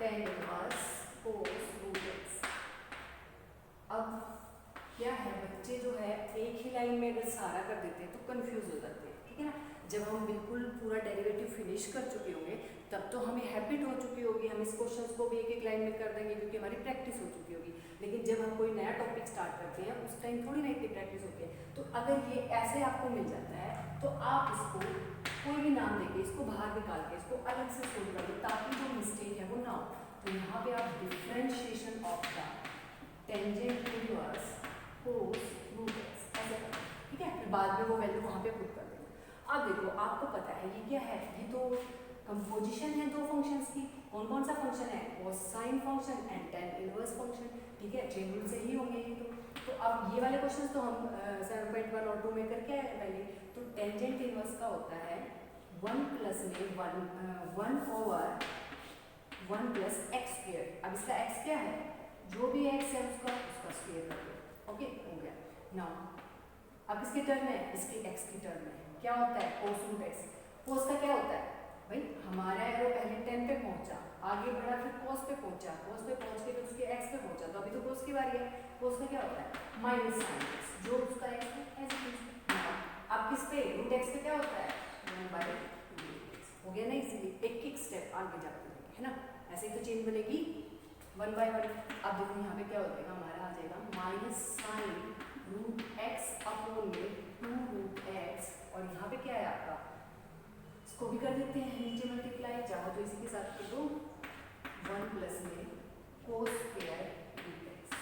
tan inverse cos √x। अब क्या है, बच्चे जो है एक ही लाइन में अगर सारा कर देते हैं तो कंफ्यूज हो जाते हैं, ठीक है ना। जब हम बिल्कुल पूरा डेरिवेटिव फिनिश कर चुके होंगे तब तो हमें हैबिट हो चुकी होगी, हम इस क्वेश्चंस को भी एक एक लाइन में कर देंगे क्योंकि हमारी प्रैक्टिस हो चुकी होगी। लेकिन जब हम कोई नया टॉपिक स्टार्ट करते हैं उस टाइम थोड़ी ना इतनी प्रैक्टिस होती है, तो अगर ये ऐसे आपको मिल जाता है तो आप इसको कोई भी नाम देके इसको बाहर निकाल के इसको अलग से सोल्व कर दो, ताकि जो मिस्टेक है वो ना हो। तो यहाँ पे आप differentiation of the tangent inverse cos √x ऐसे करें, ठीक है, फिर बाद में वो वैल्यू वहाँ पे पुट कर देंगे। अब देखो आपको पता है ये क्या है, ये तो कंपोजिशन है दो फंक्शंस की, कौन कौन सा फंक्शन है, cosine function and tan inverse function, ठीक है, चेन रूल से ही होंगे ये तो अब ये वाले क्वेश्चंस तो हम 7.1 और 2 में करके आए पहले। तो टेंजेंट इनवर्स का होता है 1 प्लस में 1 ओवर 1 प्लस एक्स स्क्वायर। अब इसका x क्या है, जो भी x है उसका स्क्वायर कर दो, ओके हो गया। नाउ अब किसकी टर्म है, इसकी x की टर्म है, क्या होता है cos √x। cos का क्या होता है भाई, हमारा एरो पहले 10 पे पहुंचा, आगे बढ़ा, फिर cos पे पहुंचा, cos पे पहुंच के फिर उसके x पे पहुंचा, तो अभी तो cos की बारी है। cos का क्या होता है माइनस साइन x, जो उसका x है ऐसे ही। अब किस पे √x पे क्या होता है 1/√x, हो गया ना, इजीली एक एक स्टेप आगे जाते हैं, है ना, ऐसे ही तो चेन बनेगी 1/1। अब देखो यहाँ पे क्या हो जाएगा, हमारा आ जाएगा माइनस साइन √x अपॉन में 2√x, और यहाँ पे क्या है आपका, इसको भी कर देते हैं नीचे मल्टीप्लाई, चाहो तो इसी के साथ कर दो 1 प्लस में cos² √x।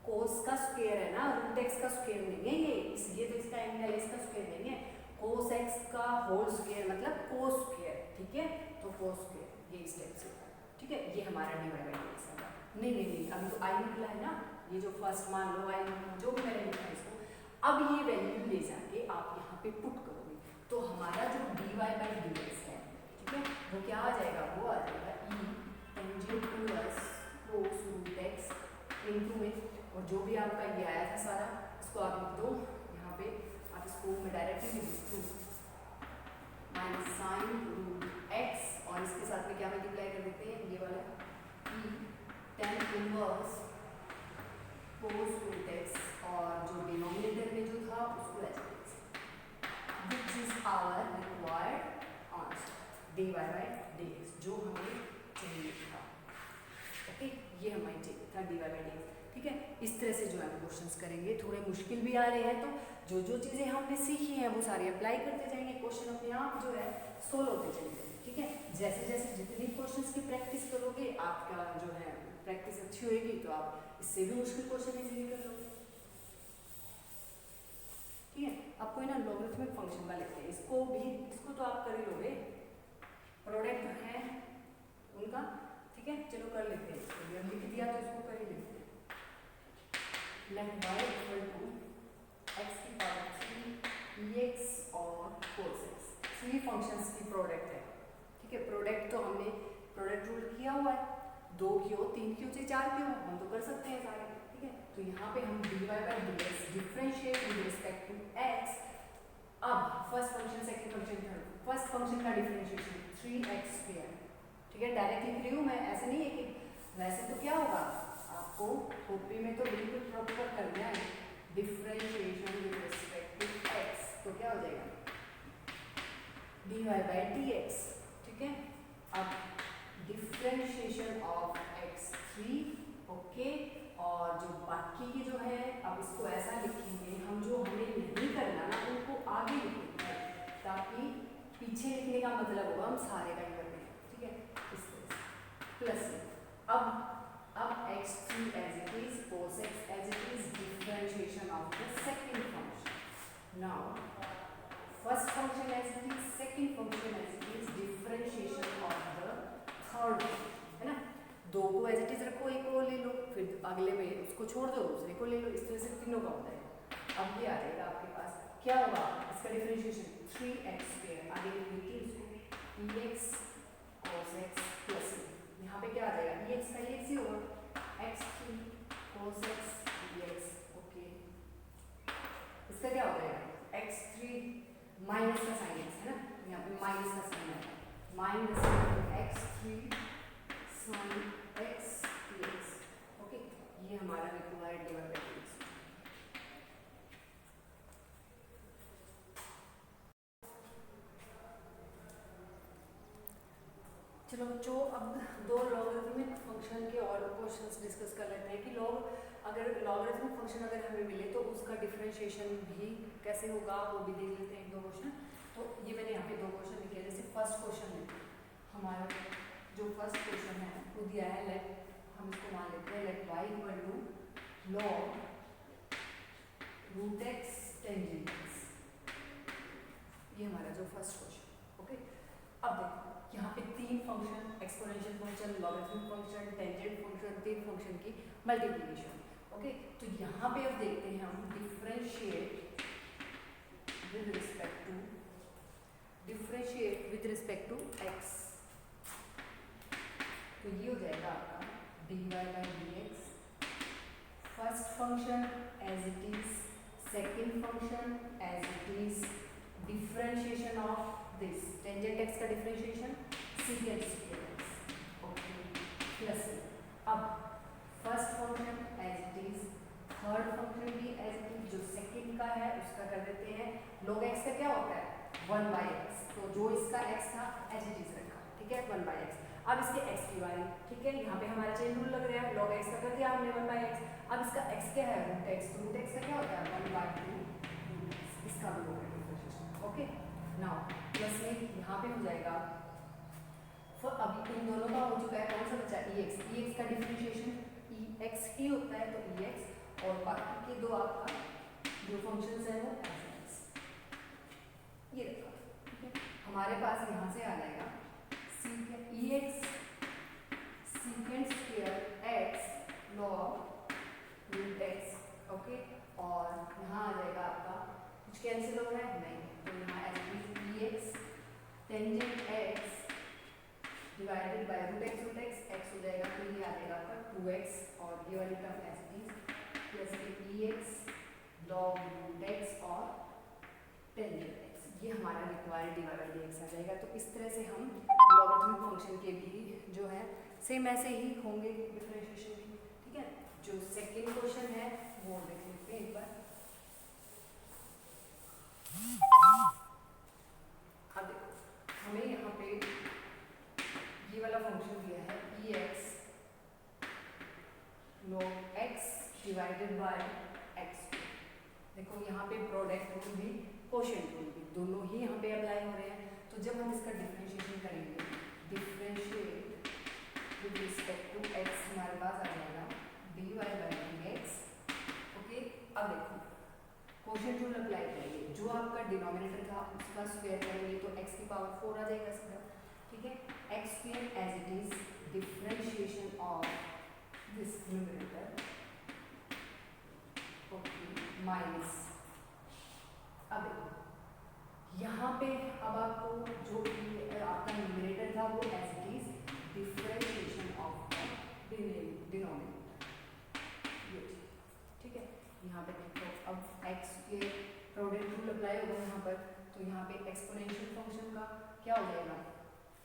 cos का स्क्वायर है ना, रूट एक्स का स्क्वायर नहीं है ये, इसलिए तो इसका एंगल इसका स्क्वायर नहीं है। कोस एक्स का होल स्क्वायर मतलब कोस स्क्वायर, ठीक है, तो कोस स्क्वायर ये इस टाइप से, ठीक है, ये हमारा dy बाई dx है। नहीं अभी तो आई निकला है ना, ये जो फर्स्ट मान लो आई जो भी मैंने लिखा है इसको, अब ये वैल्यू ले जाके आप यहाँ पे पुट करोगे तो हमारा जो dy बाई dx है, ठीक है, वो क्या आ जाएगा, वो आ जाएगा e tangent plus cos root X into में, और जो भी आपका ये आया था सारा इसको आप लिख दो यहाँ पे, आप इसको मैं डायरेक्टली लिख दूँ माइनस साइन रूट एक्स, और इसके साथ में क्या मल्टीप्लाई कर देते हैं, ये वाला e tan inverse cos root x, और जो डिनोमिनेटर में जो था उसको H which is our required answer dy by dx, जो हमें चाहिए था। ओके, ये हमें चाहिए था dy बाई dx, ठीक है। इस तरह से जो है क्वेश्चंस करेंगे, थोड़े मुश्किल भी आ रहे हैं तो जो चीज़ें हमने सीखी हैं वो सारी अप्लाई करते जाएंगे, क्वेश्चन अपने आप जो है सोल्व होते चलेंगे, ठीक है। जैसे जैसे जितनी क्वेश्चंस की प्रैक्टिस करोगे आपका जो है प्रैक्टिस अच्छी होगी तो आप इससे भी मुश्किल क्वेश्चन इजीली कर लोगे, ठीक है। अब कोई ना लॉगरिथमिक फंक्शन का लेते हैं, इसको तो आप कर ही लोगे, प्रोडक्ट है उनका, ठीक है, चलो कर लेते हैं, इसको भी लिख दिया तो इसको कर ही लेते हैं। Let y equal to x की पावर 3 ex और cos x, थ्री फंक्शंस की प्रोडक्ट है, ठीक है। प्रोडक्ट तो हमने प्रोडक्ट रूल किया हुआ है, 2 की हो 3 की हो चाहे 4 की हो, हम तो कर सकते हैं सारे, ठीक है। तो यहाँ पे हम dy by dx differentiate with respect to x, अब first function second function third, first function का डिफरेंशिएशन 3x स्क्वायर, ठीक है, डायरेक्ट लिख रही हूँ मैं, ऐसे नहीं है कि वैसे तो क्या होगा आपको कॉपी में तो बिल्कुल प्रॉपर करना है, differentiation with respect to x, तो क्या हो जाएगा dy बाई dx, ठीक है। अब डिफरेंशिएशन ऑफ x3, ओके, और जो बाकी की जो है अब इसको ऐसा लिखेंगे हम, जो हमें नहीं करना ना उनको आगे लिखेंगे, ताकि पीछे लिखने का मतलब होगा हम सारे का ही कर रहे हैं, ठीक है, इस तरह से प्लस अब x3 as it is, cos x as it is, differentiation of the second function, now first function as it is, second function as it is, differentiation of the third, है ना, दो को एज इट इज रखो, एक को ले लो, फिर अगले में उसको छोड़ दो, दूसरे को ले लो, इस तरह से तीनों का होता है। अब ये आ जाएगा आपके पास, क्या होगा इसका डिफरेंशिएशन 3x स्क्वायर, आगे लिखिए इसको ex cos x प्लस यहाँ पे क्या आ जाएगा ex का ex ही होगा, x3 cos x dx, okay, इसका क्या हो जाएगा x3 माइनस का साइन x है ना, यहाँ पे माइनस का साइन है, minus x3 sine x dx, okay, ये हमारा रिक्वायर्ड dy बाई dx। चलो बच्चों, अब दो लॉगरिथमिक फंक्शन के और क्वेश्चंस डिस्कस कर लेते हैं कि अगर लॉगरिथमिक फंक्शन अगर हमें मिले तो उसका डिफरेंशिएशन भी कैसे होगा, वो भी देख लेते हैं एक दो क्वेश्चन। तो ये मैंने यहाँ पे दो क्वेश्चन लिखे हैं, जैसे फर्स्ट क्वेश्चन है हमारा, जो फर्स्ट क्वेश्चन है वो दिया है, हम इसको मान लेते हैं let y equal to log root x tangent x, ये हमारा जो फर्स्ट क्वेश्चन, ओके। अब देखो यहाँ पे तीन function, exponential function, logarithmic function, tangent function, तीन फंक्शन की मल्टीप्लिकेशन, ओके। तो यहाँ पे अब देखते हैं हम differentiate with respect to x, तो ये हो जाएगा आपका dy by dx, first function as it is, second function as it is, differentiation of this tangent x का differentiation secant square x, okay, plus अब first function as it is, third function भी एज इट इज, जो सेकंड का है उसका कर देते हैं log x का क्या होता है 1 बाई x, तो जो इसका x था एज इट इज रखा, ठीक है, 1 बाई x। अब इसके x की बारी, ठीक है, यहाँ पे हमारा चेन रूल लग रहा है, log x का कर दिया हमने 1 बाई x, अब इसका x क्या है रूट x, तो रूट x का क्या होता है 1 बाई 2, इसका भी होगा डिफरेंशिएशन, ओके। नाउ प्लस में यहाँ पे हो जाएगा, फिर अभी इन दोनों का हो चुका है, कौन सा बचा ex, ex का डिफरेंशिएशन ex ही होता है, तो ex और बाकी के दो आपका जो फंक्शंस है वो एफ ये रखा, ठीक है। हमारे पास यहाँ से आ जाएगा E X secant square X log root X, okay. और यहाँ आ जाएगा आपका कुछ कैंसिल हो रहा है नहीं, तो यहाँ E X tangent X divided by root X हो जाएगा, तो ये आ जाएगा आपका 2x और ये वाली टर्म ऐसे plus E x log root x और टेंजेंट एक्स, ये हमारा required D by D X आ जाएगा। तो इस तरह से हम लॉगरिथमिक फंक्शन के भी जो है सेम ऐसे ही होंगे डिफरेंशिएशन की, ठीक है। जो सेकंड क्वेश्चन है वो देख लेते हैं एक बार। अब देखो हमें यहाँ पे ये वाला फंक्शन दिया है E x log X divided by X. देखो यहाँ पे प्रोडक्ट रूल भी कोशेंट रूल भी दोनों ही यहाँ पे अप्लाई हो रहे हैं। तो जब हम इसका डिफरेंशिएशन करेंगे, differentiate with respect to x, हमारे पास आ जाएगा dy by D x, okay. अब देखो कोशेंट रूल अप्लाई करेंगे, जो आपका डिनोमिनेटर था उसका स्क्वायर करेंगे तो x की पावर 4 आ जाएगा सीधा, ठीक है। X square as it is differentiation of this numerator, okay, minus. अब देखो यहाँ पे अब आपको जो आपका न्यूमरेटर था वो as it is differentiation of denominator, ठीक है। यहाँ पे देखो अब x के प्रोडक्ट रूल अप्लाई होगा यहाँ पर, तो यहाँ पे एक्सपोनेंशियल फंक्शन का क्या हो जाएगा,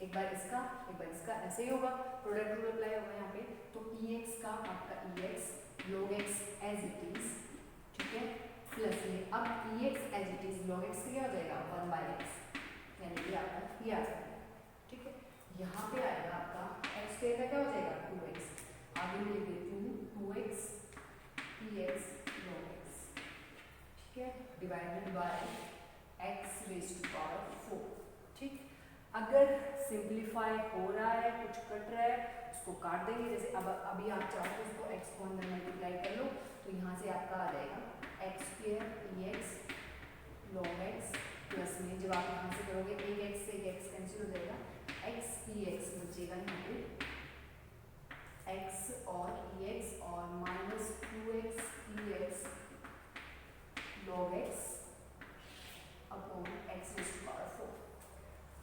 एक बार इसका ऐसे ही होगा, प्रोडक्ट रूल अप्लाई होगा यहाँ पे। तो ई एक्स का आपका E x log X as it is, ठीक है, प्लस में अब E X as it is log X क्या हो जाएगा 1 बाई एक्स, यानी कि आपका ये आ जाएगा, ठीक है। यहाँ पे आएगा आपका एक्स स्क्वायर का क्या हो जाएगा 2x, आगे मैं लिख देती हूँ 2x e x log x, ठीक है, divided by x raise to power 4, ठीक। अगर सिंप्लीफाई हो रहा है, कुछ कट रहा है, उसको काट देंगे। जैसे अब अभी आप चाहो तो इसको x को अंदर मल्टीप्लाई कर लो, तो यहाँ से आपका आ जाएगा एक्स स्क्वायर ई एक्स लॉग एक्स, प्लस में जब आप यहाँ से करोगे एक एक्स से एक एक्स कैंसिल हो जाएगा, एक्स ई एक्स बचेगा यहाँ पे एक्स और ई एक्स और minus 2x e x log x upon x raise to power 4।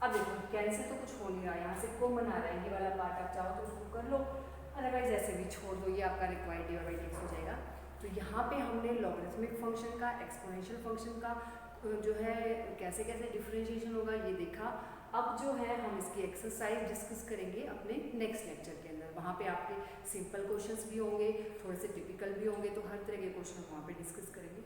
अब देखो कैंसिल तो कुछ हो नहीं रहा, यहाँ से कॉमन आ रहा है, ये वाला पार्ट आप चाहो तो उसको कर लो, अदरवाइज ऐसे भी छोड़ दो, ये आपका required D by D x हो जाएगा। तो यहाँ पे हमने लॉगरिथमिक फंक्शन का, एक्सपोनेंशियल फंक्शन का जो है कैसे कैसे डिफरेंशिएशन होगा ये देखा। अब जो है हम इसकी एक्सरसाइज डिस्कस करेंगे अपने नेक्स्ट लेक्चर के अंदर, वहाँ पे आपके सिंपल क्वेश्चंस भी होंगे, थोड़े से टिपिकल भी होंगे, तो हर तरह के क्वेश्चन वहाँ पे डिस्कस करेंगे।